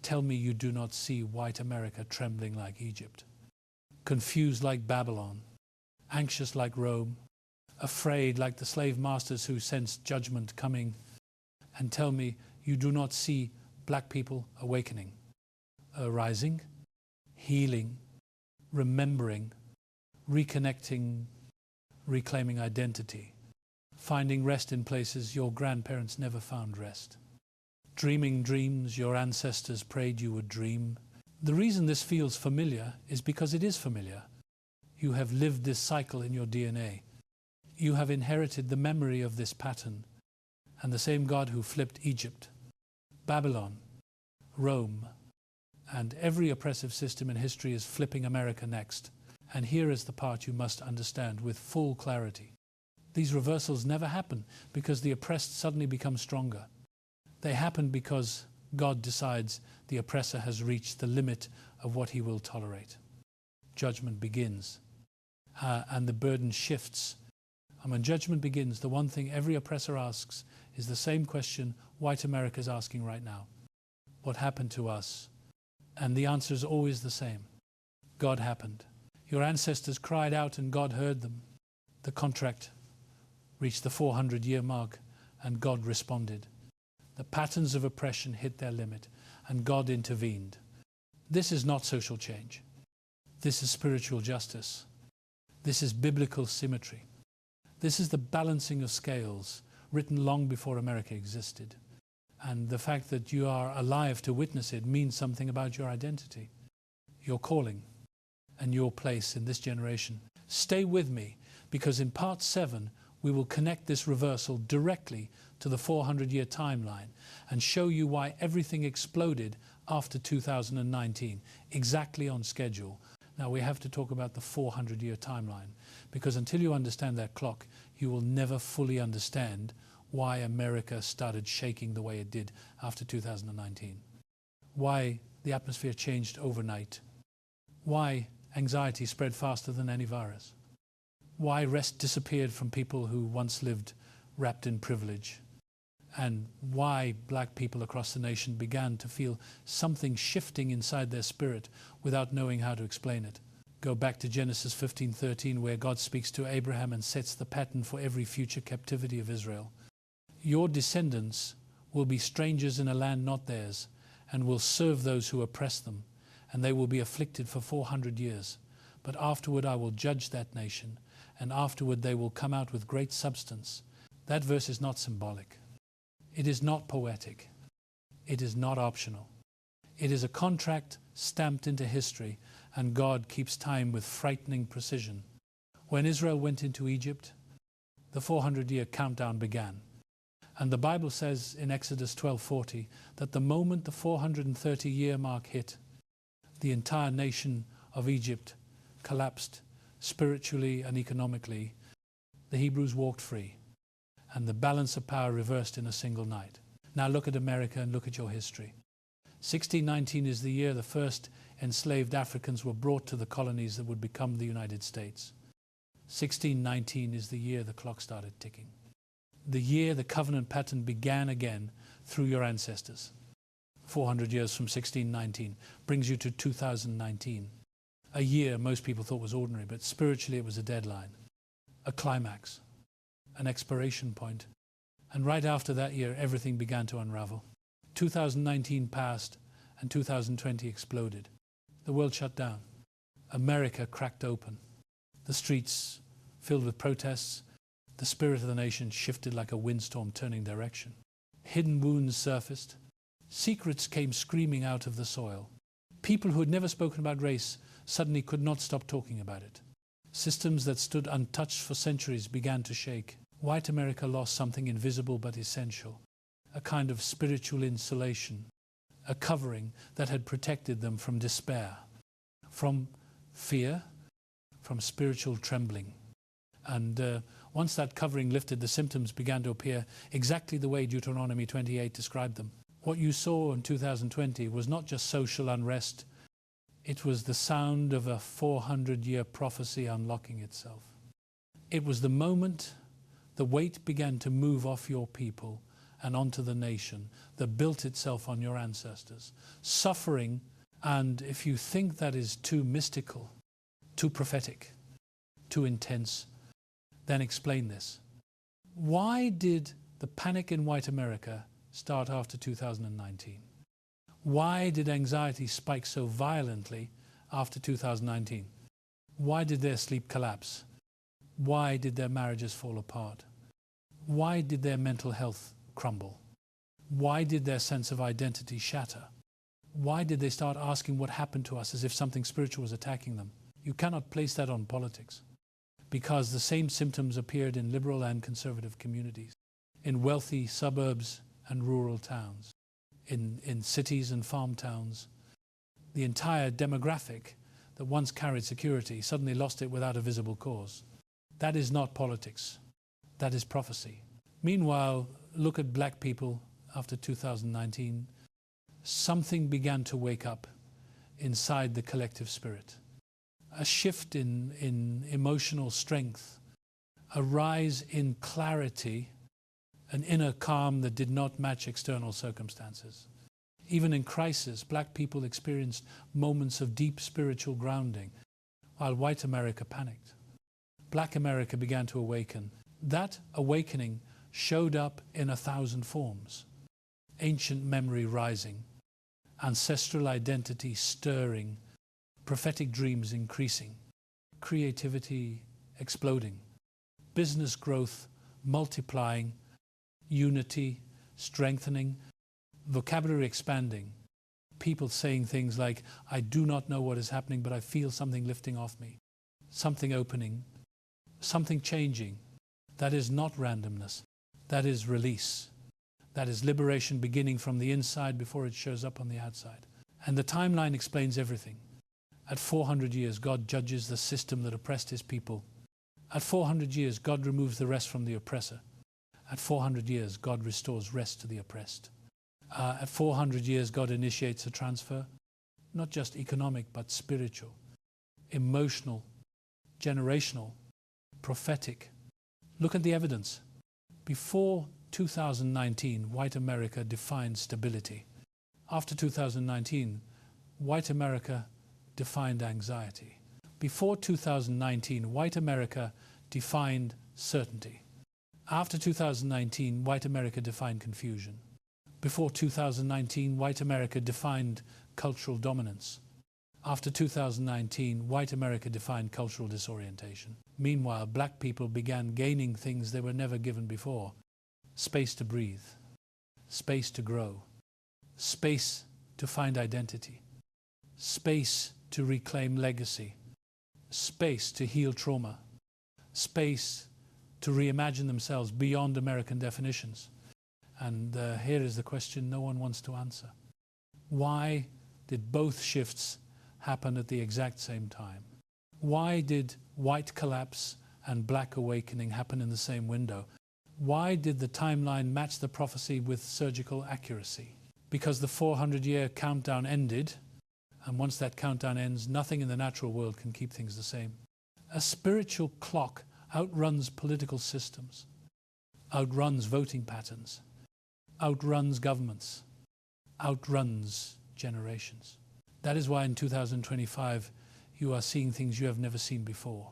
Tell me you do not see white America trembling like Egypt, confused like Babylon, anxious like Rome, afraid like the slave masters who sensed judgment coming. And tell me you do not see black people awakening, arising, healing, remembering, reconnecting, reclaiming identity, finding rest in places your grandparents never found rest, dreaming dreams your ancestors prayed you would dream. The reason this feels familiar is because it is familiar. You have lived this cycle in your DNA. You have inherited the memory of this pattern, and the same God who flipped Egypt, Babylon, Rome, and every oppressive system in history is flipping America next. And here is the part you must understand with full clarity. These reversals never happen because the oppressed suddenly become stronger. They happen because God decides the oppressor has reached the limit of what he will tolerate. Judgment begins, and the burden shifts. And when judgment begins, the one thing every oppressor asks is the same question white America is asking right now. What happened to us? And the answer is always the same. God happened. Your ancestors cried out and God heard them. The contract reached the 400-year mark and God responded. The patterns of oppression hit their limit and God intervened. This is not social change. This is spiritual justice. This is biblical symmetry. This is the balancing of scales written long before America existed. And the fact that you are alive to witness it means something about your identity, your calling, and your place in this generation. Stay with me, because in part 7, we will connect this reversal directly to the 400-year timeline and show you why everything exploded after 2019, exactly on schedule. Now we have to talk about the 400-year timeline, because until you understand that clock, you will never fully understand why America started shaking the way it did after 2019. Why the atmosphere changed overnight. Why anxiety spread faster than any virus. Why rest disappeared from people who once lived wrapped in privilege. And why black people across the nation began to feel something shifting inside their spirit without knowing how to explain it. Go back to Genesis 15:13, where God speaks to Abraham and sets the pattern for every future captivity of Israel. Your descendants will be strangers in a land not theirs, and will serve those who oppress them, and they will be afflicted for 400 years. But afterward I will judge that nation, and afterward they will come out with great substance. That verse is not symbolic. It is not poetic. It is not optional. It is a contract stamped into history, and God keeps time with frightening precision. When Israel went into Egypt, the 400-year countdown began. And the Bible says in Exodus 12:40 that the moment the 430-year mark hit, the entire nation of Egypt collapsed spiritually and economically. The Hebrews walked free, and the balance of power reversed in a single night. Now look at America and look at your history. 1619 is the year the first enslaved Africans were brought to the colonies that would become the United States. 1619 is the year the clock started ticking. The year the covenant pattern began again through your ancestors. 400 years from 1619 brings you to 2019. A year most people thought was ordinary, but spiritually it was a deadline, a climax, an expiration point. And right after that year, everything began to unravel. 2019 passed and 2020 exploded. The world shut down. America cracked open. The streets filled with protests. The spirit of the nation shifted like a windstorm turning direction. Hidden wounds surfaced. Secrets came screaming out of the soil. People who had never spoken about race suddenly could not stop talking about it. Systems that stood untouched for centuries began to shake. White America lost something invisible but essential, a kind of spiritual insulation, a covering that had protected them from despair, from fear, from spiritual trembling. And once that covering lifted, the symptoms began to appear exactly the way Deuteronomy 28 described them. What you saw in 2020 was not just social unrest, it was the sound of a 400-year prophecy unlocking itself. It was the moment the weight began to move off your people and onto the nation that built itself on your ancestors. Suffering, and if you think that is too mystical, too prophetic, too intense, then explain this. Why did the panic in white America start after 2019? Why did anxiety spike so violently after 2019? Why did their sleep collapse? Why did their marriages fall apart? Why did their mental health crumble? Why did their sense of identity shatter? Why did they start asking what happened to us as if something spiritual was attacking them? You cannot place that on politics, because the same symptoms appeared in liberal and conservative communities, in wealthy suburbs and rural towns, in cities and farm towns. The entire demographic that once carried security suddenly lost it without a visible cause. That is not politics. That is prophecy. Meanwhile, look at black people after 2019. Something began to wake up inside the collective spirit. A shift in emotional strength, a rise in clarity, an inner calm that did not match external circumstances. Even in crisis, black people experienced moments of deep spiritual grounding, while white America panicked. Black America began to awaken. That awakening showed up in 1,000 forms. Ancient memory rising, ancestral identity stirring, prophetic dreams increasing, creativity exploding, business growth multiplying, unity strengthening, vocabulary expanding, people saying things like, I do not know what is happening, but I feel something lifting off me, something opening, something changing. That is not randomness. That is release. That is liberation beginning from the inside before it shows up on the outside. And the timeline explains everything. At 400 years, God judges the system that oppressed his people. At 400 years, God removes the rest from the oppressor. At 400 years, God restores rest to the oppressed. At 400 years, God initiates a transfer, not just economic, but spiritual, emotional, generational, prophetic. Look at the evidence. Before 2019, white America defined stability. After 2019, white America defined anxiety. Before 2019, white America defined certainty. After 2019, white America defined confusion. Before 2019, white America defined cultural dominance. After 2019, white America defined cultural disorientation. Meanwhile, black people began gaining things they were never given before. Space to breathe, space to grow, space to find identity, space to reclaim legacy, space to heal trauma, space to reimagine themselves beyond American definitions. And here is the question no one wants to answer. Why did both shifts happen at the exact same time? Why did white collapse and black awakening happen in the same window? Why did the timeline match the prophecy with surgical accuracy? Because the 400-year countdown ended, and once that countdown ends, nothing in the natural world can keep things the same. A spiritual clock outruns political systems, outruns voting patterns, outruns governments, outruns generations. That is why in 2025 you are seeing things you have never seen before.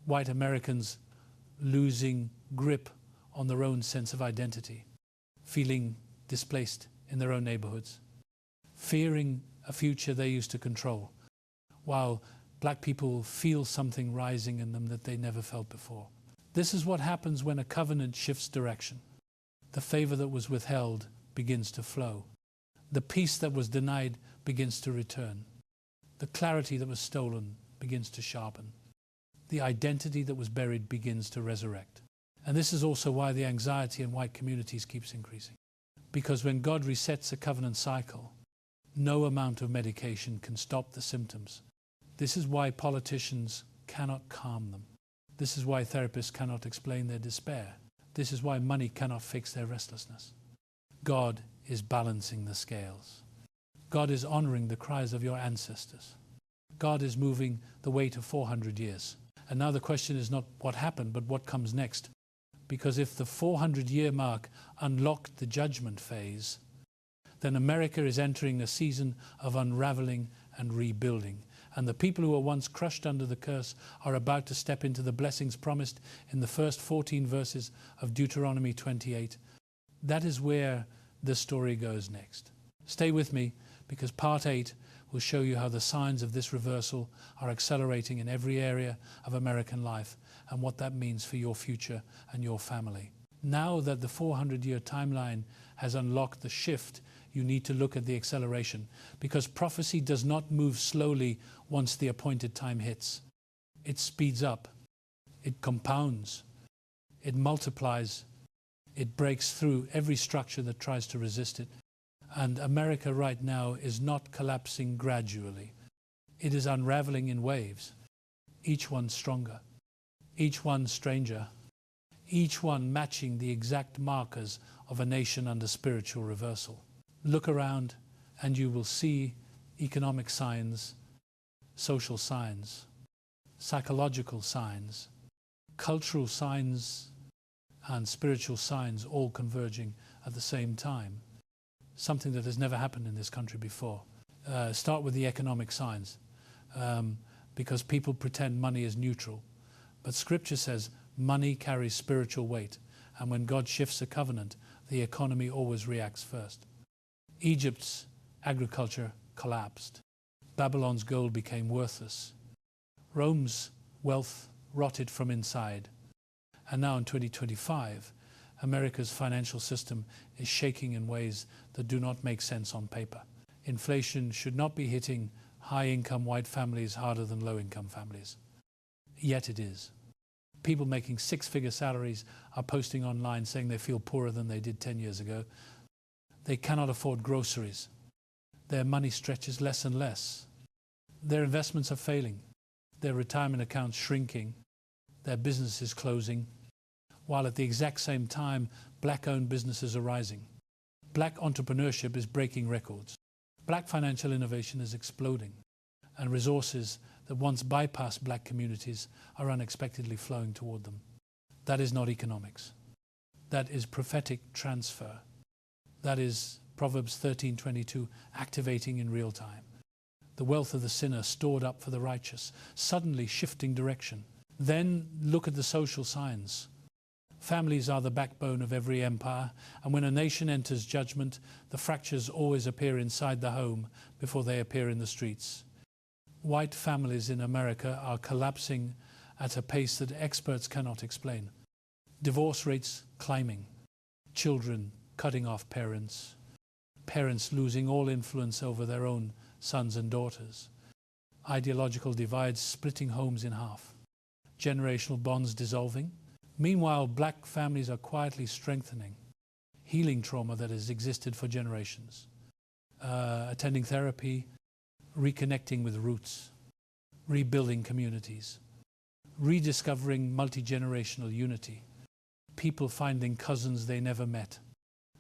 White Americans losing grip on their own sense of identity, feeling displaced in their own neighborhoods, fearing a future they used to control, while black people feel something rising in them that they never felt before. This is what happens when a covenant shifts direction. The favor that was withheld begins to flow. The peace that was denied begins to return. The clarity that was stolen begins to sharpen. The identity that was buried begins to resurrect. And this is also why the anxiety in white communities keeps increasing. Because when God resets a covenant cycle, no amount of medication can stop the symptoms. This is why politicians cannot calm them. This is why therapists cannot explain their despair. This is why money cannot fix their restlessness. God is balancing the scales. God is honoring the cries of your ancestors. God is moving the weight of 400 years. And now the question is not what happened, but what comes next. Because if the 400-year mark unlocked the judgment phase, then America is entering a season of unraveling and rebuilding. And the people who were once crushed under the curse are about to step into the blessings promised in the first 14 verses of Deuteronomy 28. That is where the story goes next. Stay with me, because part 8 will show you how the signs of this reversal are accelerating in every area of American life and what that means for your future and your family. Now that the 400-year timeline has unlocked the shift, you need to look at the acceleration, because prophecy does not move slowly once the appointed time hits. It speeds up, it compounds, it multiplies, it breaks through every structure that tries to resist it. And America right now is not collapsing gradually. It is unraveling in waves, each one stronger, each one stranger, each one matching the exact markers of a nation under spiritual reversal. Look around and you will see economic signs, social signs, psychological signs, cultural signs, and spiritual signs all converging at the same time. Something that has never happened in this country before. Start with the economic signs. because people pretend money is neutral. But Scripture says money carries spiritual weight, and when God shifts a covenant, the economy always reacts first. Egypt's agriculture collapsed. Babylon's gold became worthless. Rome's wealth rotted from inside. And now in 2025, America's financial system is shaking in ways that do not make sense on paper. Inflation should not be hitting high-income white families harder than low-income families. Yet it is. People making six-figure salaries are posting online saying they feel poorer than they did 10 years ago. They cannot afford groceries. Their money stretches less and less. Their investments are failing. Their retirement accounts shrinking. Their businesses closing. While at the exact same time, black-owned businesses are rising. Black entrepreneurship is breaking records. Black financial innovation is exploding. And resources that once bypassed black communities are unexpectedly flowing toward them. That is not economics. That is prophetic transfer. That is Proverbs 13:22 activating in real time. The wealth of the sinner stored up for the righteous, suddenly shifting direction. Then look at the social signs. Families are the backbone of every empire, and when a nation enters judgment, the fractures always appear inside the home before they appear in the streets. White families in America are collapsing at a pace that experts cannot explain. Divorce rates climbing, children cutting off parents, parents losing all influence over their own sons and daughters, ideological divides splitting homes in half, generational bonds dissolving. Meanwhile, black families are quietly strengthening, healing trauma that has existed for generations, attending therapy, reconnecting with roots, rebuilding communities, rediscovering multi-generational unity, people finding cousins they never met,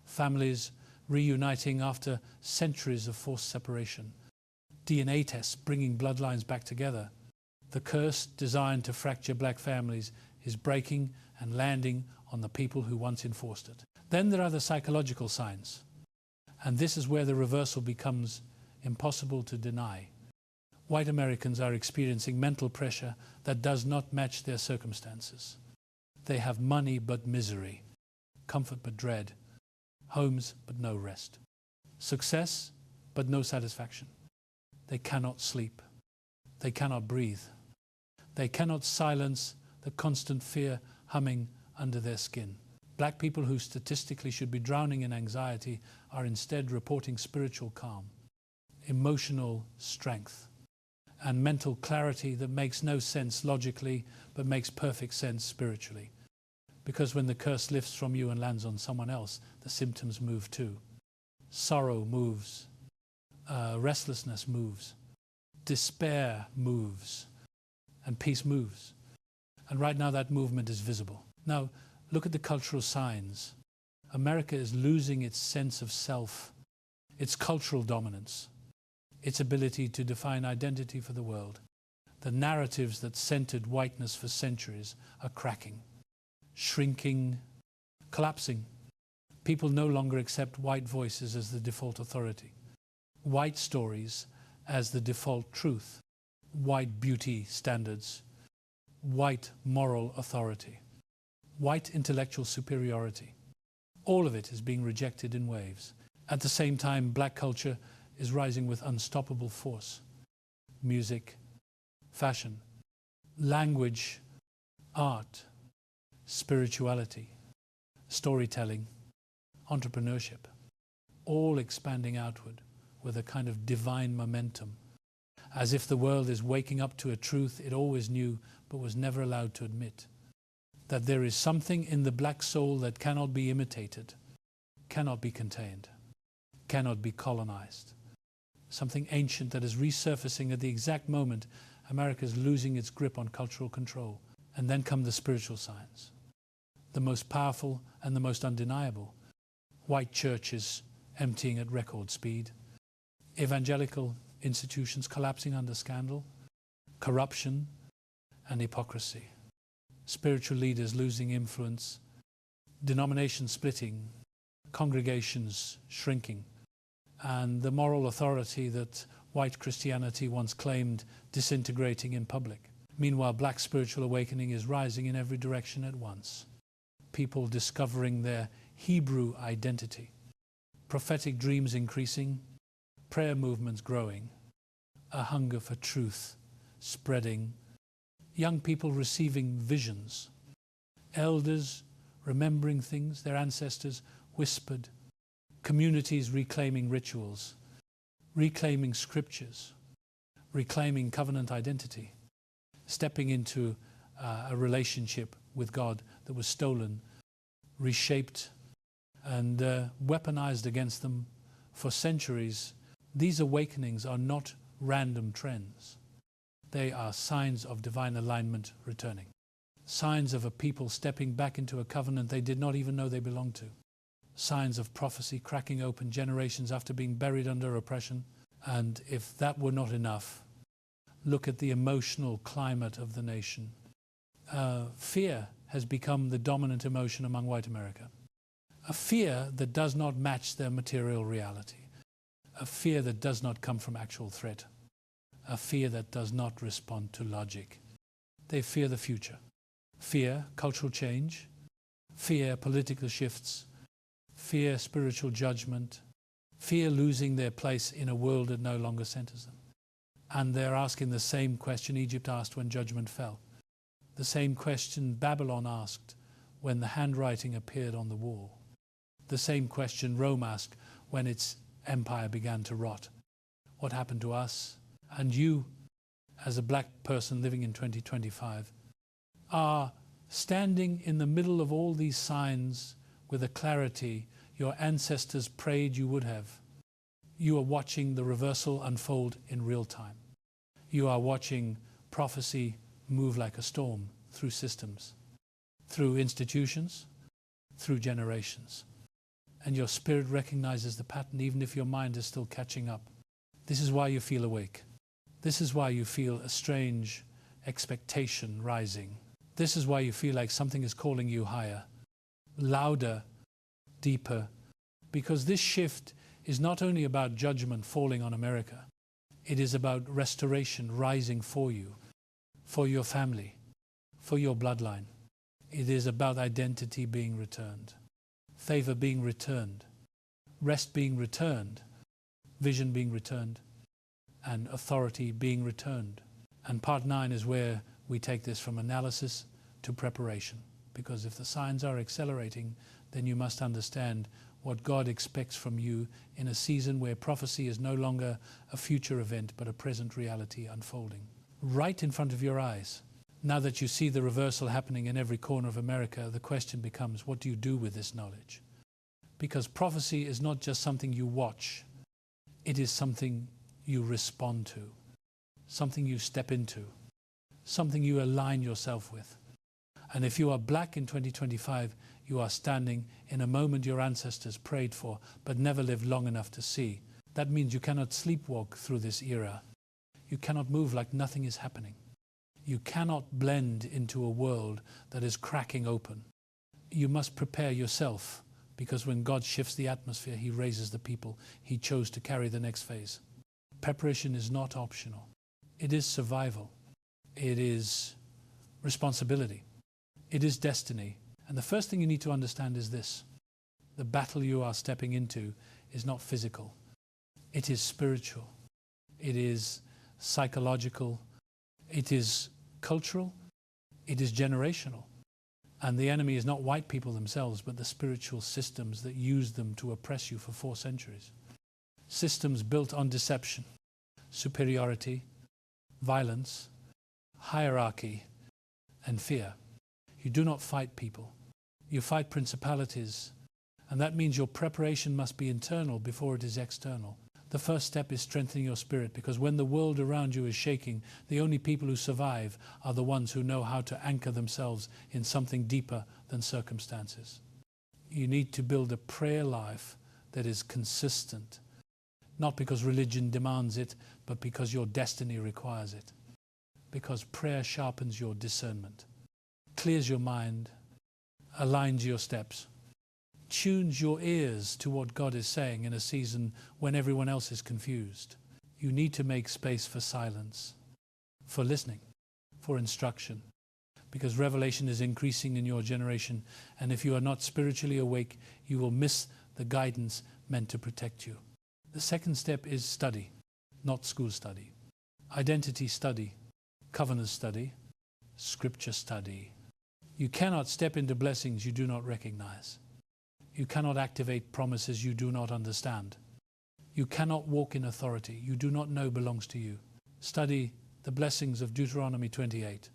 families reuniting after centuries of forced separation, DNA tests bringing bloodlines back together. The curse designed to fracture black families is breaking and landing on the people who once enforced it. Then there are the psychological signs, and this is where the reversal becomes impossible to deny. White Americans are experiencing mental pressure that does not match their circumstances. They have money but misery, comfort but dread, homes but no rest, success but no satisfaction. They cannot sleep. They cannot breathe. They cannot silence the constant fear humming under their skin. Black people who statistically should be drowning in anxiety are instead reporting spiritual calm, emotional strength, and mental clarity that makes no sense logically but makes perfect sense spiritually. Because when the curse lifts from you and lands on someone else, the symptoms move too. Sorrow moves, restlessness moves, despair moves, and peace moves. And right now that movement is visible. Now, look at the cultural signs. America is losing its sense of self, its cultural dominance, its ability to define identity for the world. The narratives that centered whiteness for centuries are cracking, shrinking, collapsing. People no longer accept white voices as the default authority, white stories as the default truth, white beauty standards, white moral authority, white intellectual superiority. All of it is being rejected in waves. At the same time, black culture is rising with unstoppable force. Music, fashion, language, art, spirituality, storytelling, entrepreneurship, all expanding outward with a kind of divine momentum, as if the world is waking up to a truth it always knew but was never allowed to admit, that there is something in the black soul that cannot be imitated, cannot be contained, cannot be colonized. Something ancient that is resurfacing at the exact moment America is losing its grip on cultural control. And then come the spiritual signs, the most powerful and the most undeniable. White churches emptying at record speed, evangelical institutions collapsing under scandal, corruption and hypocrisy, spiritual leaders losing influence, denominations splitting, congregations shrinking, and the moral authority that white Christianity once claimed disintegrating in public. Meanwhile, black spiritual awakening is rising in every direction at once. People discovering their Hebrew identity. Prophetic dreams increasing, prayer movements growing, a hunger for truth spreading, young people receiving visions, elders remembering things their ancestors whispered, communities reclaiming rituals, reclaiming scriptures, reclaiming covenant identity, stepping into a relationship with God that was stolen, reshaped, and weaponized against them for centuries. These awakenings are not random trends. They are signs of divine alignment returning. Signs of a people stepping back into a covenant they did not even know they belonged to. Signs of prophecy cracking open generations after being buried under oppression. And if that were not enough, look at the emotional climate of the nation. Fear has become the dominant emotion among white America. A fear that does not match their material reality. A fear that does not come from actual threat. A fear that does not respond to logic. They fear the future. Fear cultural change. Fear political shifts. Fear spiritual judgment. Fear losing their place in a world that no longer centers them. And they're asking the same question Egypt asked when judgment fell. The same question Babylon asked when the handwriting appeared on the wall. The same question Rome asked when its empire began to rot. What happened to us? And you, as a black person living in 2025, are standing in the middle of all these signs with a clarity your ancestors prayed you would have. You are watching the reversal unfold in real time. You are watching prophecy move like a storm through systems, through institutions, through generations. And your spirit recognizes the pattern even if your mind is still catching up. This is why you feel awake. This is why you feel a strange expectation rising. This is why you feel like something is calling you higher, louder, deeper. Because this shift is not only about judgment falling on America. It is about restoration rising for you, for your family, for your bloodline. It is about identity being returned, favor being returned, rest being returned, vision being returned, and authority being returned. And part 9 is where we take this from analysis to preparation. Because if the signs are accelerating, then you must understand what God expects from you in a season where prophecy is no longer a future event, but a present reality unfolding. Right in front of your eyes. Now that you see the reversal happening in every corner of America, the question becomes, what do you do with this knowledge? Because prophecy is not just something you watch. It is something you respond to, something you step into, something you align yourself with. And if you are black in 2025, you are standing in a moment your ancestors prayed for, but never lived long enough to see. That means you cannot sleepwalk through this era. You cannot move like nothing is happening. You cannot blend into a world that is cracking open. You must prepare yourself, because when God shifts the atmosphere, He raises the people He chose to carry the next phase. Preparation is not optional. It is survival. It is responsibility. It is destiny. And the first thing you need to understand is this. The battle you are stepping into is not physical. It is spiritual. It is psychological. It is cultural. It is generational. And the enemy is not white people themselves, but the spiritual systems that use them to oppress you for 4 centuries. Systems built on deception, superiority, violence, hierarchy, and fear. You do not fight people. You fight principalities. And that means your preparation must be internal before it is external. The first step is strengthening your spirit, because when the world around you is shaking, the only people who survive are the ones who know how to anchor themselves in something deeper than circumstances. You need to build a prayer life that is consistent, not because religion demands it, but because your destiny requires it. Because prayer sharpens your discernment, clears your mind, aligns your steps, tunes your ears to what God is saying in a season when everyone else is confused. You need to make space for silence, for listening, for instruction, because revelation is increasing in your generation, and if you are not spiritually awake, you will miss the guidance meant to protect you. The second step is study, not school study. Identity study, covenant study, scripture study. You cannot step into blessings you do not recognize. You cannot activate promises you do not understand. You cannot walk in authority you do not know belongs to you. Study the blessings of Deuteronomy 28,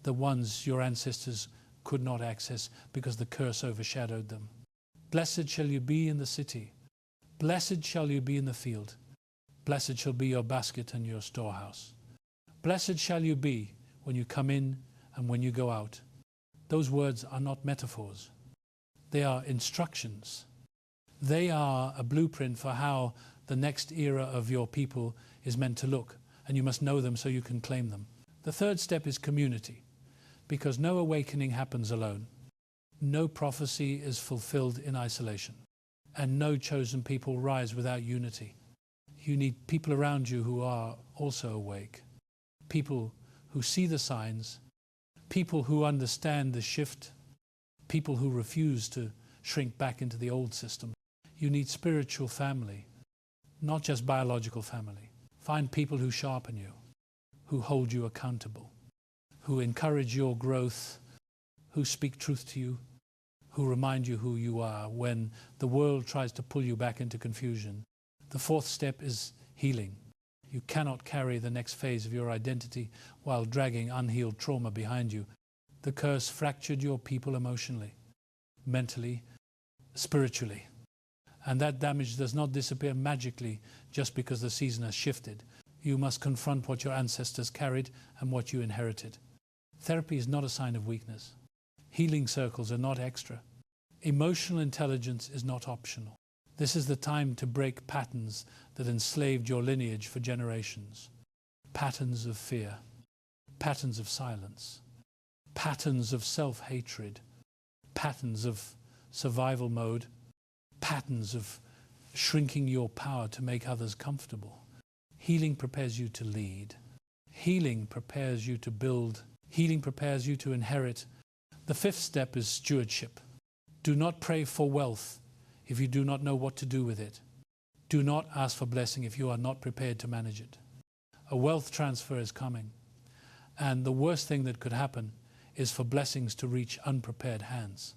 the ones your ancestors could not access because the curse overshadowed them. Blessed shall you be in the city. Blessed shall you be in the field. Blessed shall be your basket and your storehouse. Blessed shall you be when you come in and when you go out. Those words are not metaphors. They are instructions. They are a blueprint for how the next era of your people is meant to look, and you must know them so you can claim them. The third step is community, because no awakening happens alone. No prophecy is fulfilled in isolation, and no chosen people rise without unity. You need people around you who are also awake, people who see the signs, people who understand the shift, people who refuse to shrink back into the old system. You need spiritual family, not just biological family. Find people who sharpen you, who hold you accountable, who encourage your growth, who speak truth to you, who remind you who you are when the world tries to pull you back into confusion. The fourth step is healing. You cannot carry the next phase of your identity while dragging unhealed trauma behind you. The curse fractured your people emotionally, mentally, spiritually. And that damage does not disappear magically just because the season has shifted. You must confront what your ancestors carried and what you inherited. Therapy is not a sign of weakness. Healing circles are not extra. Emotional intelligence is not optional. This is the time to break patterns that enslaved your lineage for generations. Patterns of fear, patterns of silence, patterns of self-hatred, patterns of survival mode, patterns of shrinking your power to make others comfortable. Healing prepares you to lead. Healing prepares you to build. Healing prepares you to inherit. The fifth step is stewardship. Do not pray for wealth if you do not know what to do with it. Do not ask for blessing if you are not prepared to manage it. A wealth transfer is coming, and the worst thing that could happen is for blessings to reach unprepared hands.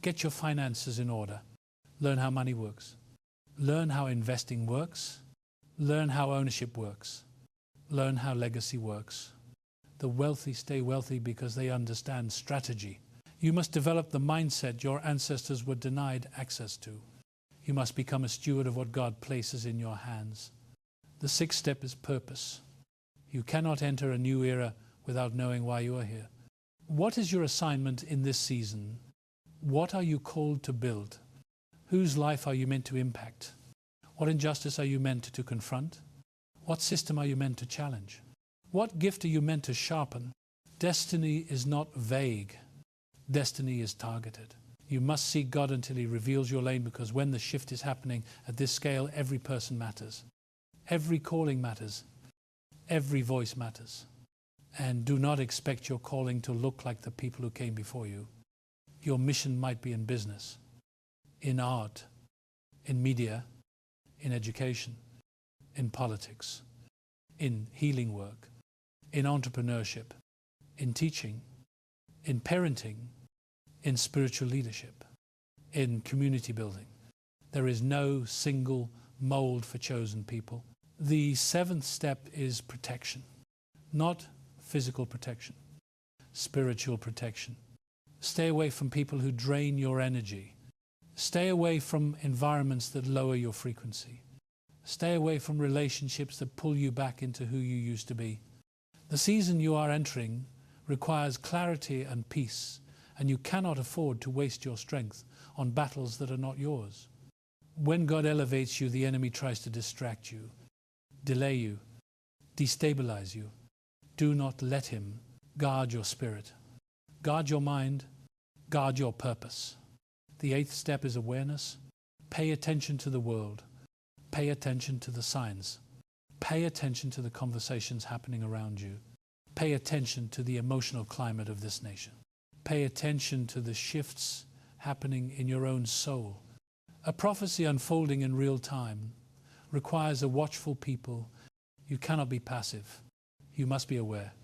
Get your finances in order. Learn how money works. Learn how investing works. Learn how ownership works. Learn how legacy works. The wealthy stay wealthy because they understand strategy. You must develop the mindset your ancestors were denied access to. You must become a steward of what God places in your hands. The sixth step is purpose. You cannot enter a new era without knowing why you are here. What is your assignment in this season? What are you called to build? Whose life are you meant to impact? What injustice are you meant to confront? What system are you meant to challenge? What gift are you meant to sharpen? Destiny is not vague. Destiny is targeted. You must seek God until He reveals your lane, because when the shift is happening at this scale, every person matters. Every calling matters. Every voice matters. And do not expect your calling to look like the people who came before you. Your mission might be in business, in art, in media, in education, in politics, in healing work, in entrepreneurship, in teaching, in parenting, in spiritual leadership, in community building. There is no single mold for chosen people. The seventh step is protection, not physical protection, spiritual protection. Stay away from people who drain your energy. Stay away from environments that lower your frequency. Stay away from relationships that pull you back into who you used to be. The season you are entering requires clarity and peace, and you cannot afford to waste your strength on battles that are not yours. When God elevates you, the enemy tries to distract you, delay you, destabilize you. Do not let him. Guard your spirit. Guard your mind. Guard your purpose. The eighth step is awareness. Pay attention to the world. Pay attention to the signs. Pay attention to the conversations happening around you. Pay attention to the emotional climate of this nation. Pay attention to the shifts happening in your own soul. A prophecy unfolding in real time requires a watchful people. You cannot be passive. You must be aware,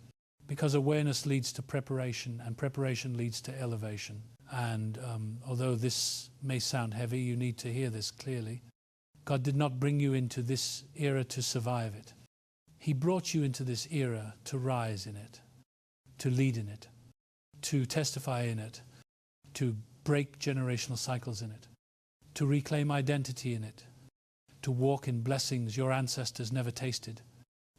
because awareness leads to preparation, and preparation leads to elevation. And although this may sound heavy, you need to hear this clearly. God did not bring you into this era to survive it. He brought you into this era to rise in it, to lead in it, to testify in it, to break generational cycles in it, to reclaim identity in it, to walk in blessings your ancestors never tasted.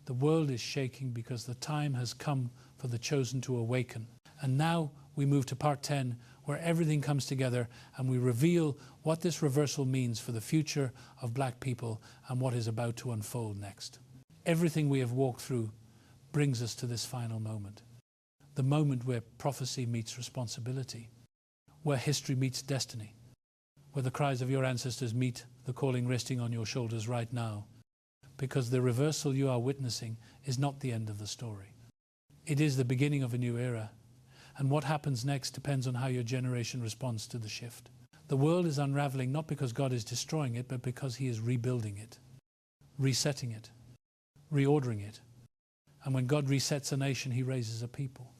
The world is shaking because the time has come for the chosen to awaken. And now we move to part 10, where everything comes together and we reveal what this reversal means for the future of black people and what is about to unfold next. Everything we have walked through brings us to this final moment. The moment where prophecy meets responsibility, where history meets destiny, where the cries of your ancestors meet the calling resting on your shoulders right now. Because the reversal you are witnessing is not the end of the story. It is the beginning of a new era. And what happens next depends on how your generation responds to the shift. The world is unraveling not because God is destroying it, but because He is rebuilding it, resetting it, reordering it. And when God resets a nation, He raises a people.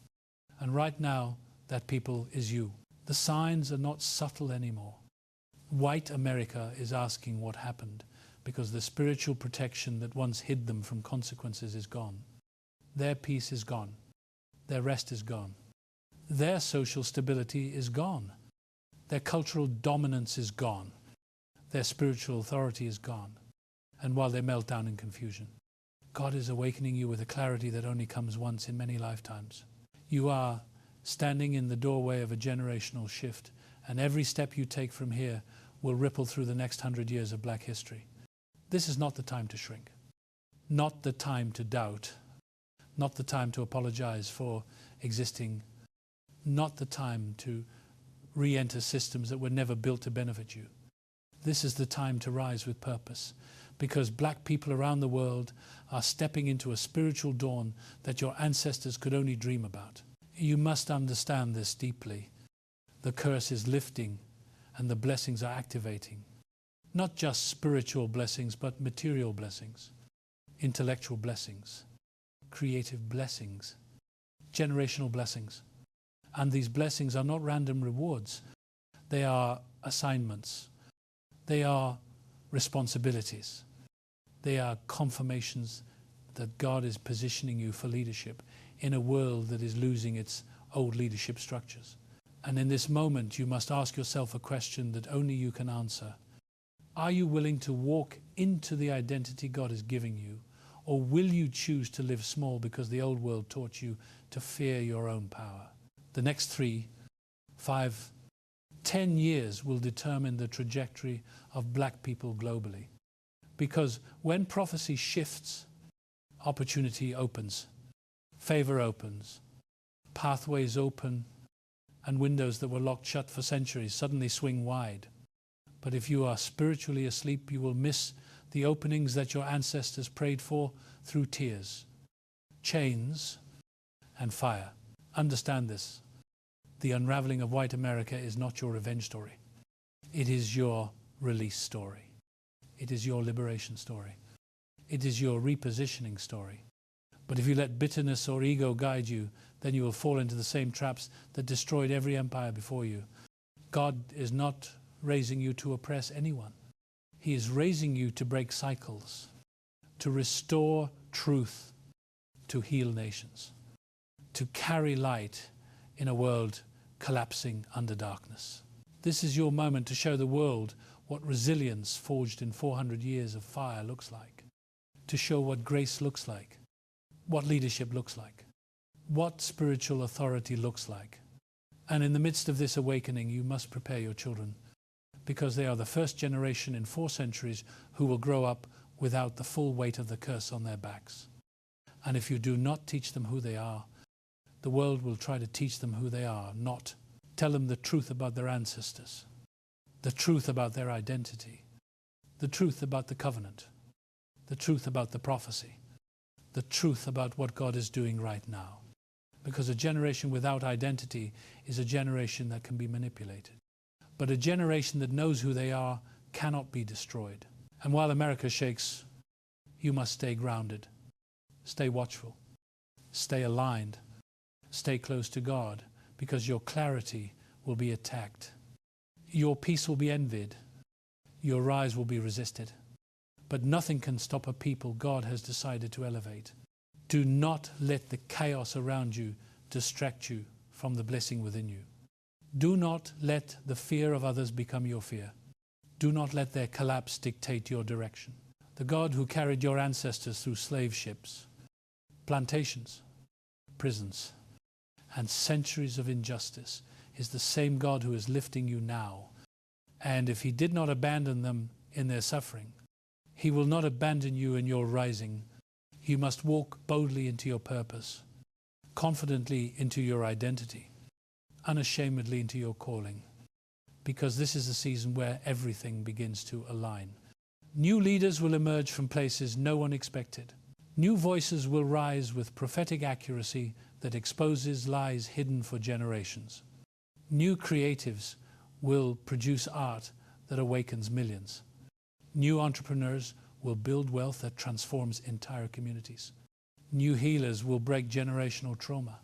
And right now, that people is you. The signs are not subtle anymore. White America is asking what happened, because the spiritual protection that once hid them from consequences is gone. Their peace is gone. Their rest is gone. Their social stability is gone. Their cultural dominance is gone. Their spiritual authority is gone. And while they melt down in confusion, God is awakening you with a clarity that only comes once in many lifetimes. You are standing in the doorway of a generational shift, and every step you take from here will ripple through the next 100 years of black history. This is not the time to shrink, not the time to doubt, not the time to apologize for existing, not the time to re-enter systems that were never built to benefit you. This is the time to rise with purpose, because black people around the world are stepping into a spiritual dawn that your ancestors could only dream about. You must understand this deeply. The curse is lifting and the blessings are activating. Not just spiritual blessings, but material blessings, intellectual blessings, creative blessings, generational blessings. And these blessings are not random rewards. They are assignments. They are responsibilities. They are confirmations that God is positioning you for leadership in a world that is losing its old leadership structures. And in this moment, you must ask yourself a question that only you can answer. Are you willing to walk into the identity God is giving you? Or will you choose to live small because the old world taught you to fear your own power? The next 3, 5, 10 years will determine the trajectory of black people globally. Because when prophecy shifts, opportunity opens, favor opens, pathways open, and windows that were locked shut for centuries suddenly swing wide. But if you are spiritually asleep, you will miss the openings that your ancestors prayed for through tears, chains, and fire. Understand this. The unraveling of white America is not your revenge story. It is your release story. It is your liberation story. It is your repositioning story. But if you let bitterness or ego guide you, then you will fall into the same traps that destroyed every empire before you. God is not raising you to oppress anyone. He is raising you to break cycles, to restore truth, to heal nations, to carry light in a world collapsing under darkness. This is your moment to show the world what resilience forged in 400 years of fire looks like, to show what grace looks like, what leadership looks like, what spiritual authority looks like. And in the midst of this awakening, you must prepare your children, because they are the first generation in 4 centuries who will grow up without the full weight of the curse on their backs. And if you do not teach them who they are, the world will try to teach them who they are not. Tell them the truth about their ancestors, the truth about their identity, the truth about the covenant, the truth about the prophecy, the truth about what God is doing right now. Because a generation without identity is a generation that can be manipulated. But a generation that knows who they are cannot be destroyed. And while America shakes, you must stay grounded, stay watchful, stay aligned, stay close to God, because your clarity will be attacked. Your peace will be envied. Your rise will be resisted. But nothing can stop a people God has decided to elevate. Do not let the chaos around you distract you from the blessing within you. Do not let the fear of others become your fear. Do not let their collapse dictate your direction. The God who carried your ancestors through slave ships, plantations, prisons, and centuries of injustice is the same God who is lifting you now. And if He did not abandon them in their suffering, He will not abandon you in your rising. You must walk boldly into your purpose, confidently into your identity, unashamedly into your calling, because this is the season where everything begins to align. New leaders will emerge from places no one expected. New voices will rise with prophetic accuracy that exposes lies hidden for generations. New creatives will produce art that awakens millions. New entrepreneurs will build wealth that transforms entire communities. New healers will break generational trauma.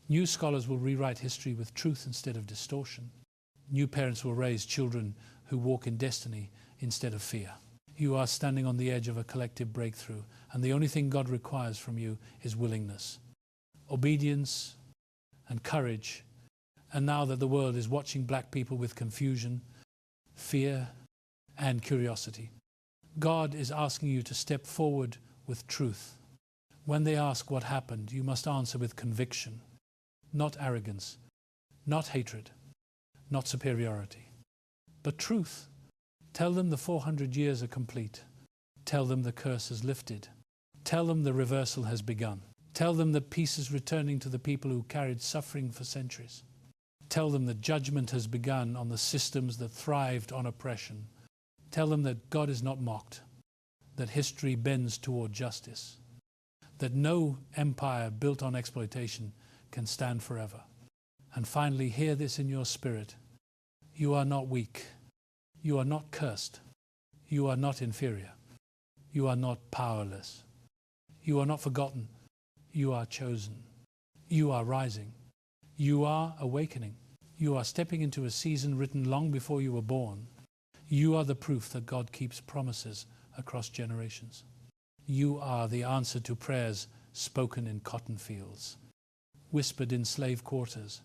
New scholars will rewrite history with truth instead of distortion. New parents will raise children who walk in destiny instead of fear. You are standing on the edge of a collective breakthrough, and the only thing God requires from you is willingness, obedience, and courage. And now that the world is watching black people with confusion, fear, and curiosity, God is asking you to step forward with truth. When they ask what happened, you must answer with conviction, not arrogance, not hatred, not superiority, but truth. Tell them the 400 years are complete. Tell them the curse is lifted. Tell them the reversal has begun. Tell them that peace is returning to the people who carried suffering for centuries. Tell them that judgment has begun on the systems that thrived on oppression. Tell them that God is not mocked, that history bends toward justice, that no empire built on exploitation can stand forever. And finally, hear this in your spirit. You are not weak. You are not cursed. You are not inferior. You are not powerless. You are not forgotten. You are chosen. You are rising. You are awakening. You are stepping into a season written long before you were born. You are the proof that God keeps promises across generations. You are the answer to prayers spoken in cotton fields, whispered in slave quarters,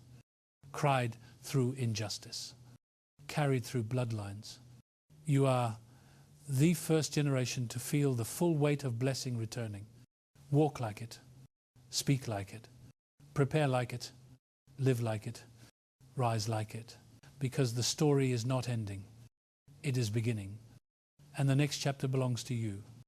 cried through injustice, carried through bloodlines. You are the first generation to feel the full weight of blessing returning. Walk like it, speak like it, prepare like it, live like it, rise like it, because the story is not ending. It is beginning, and the next chapter belongs to you.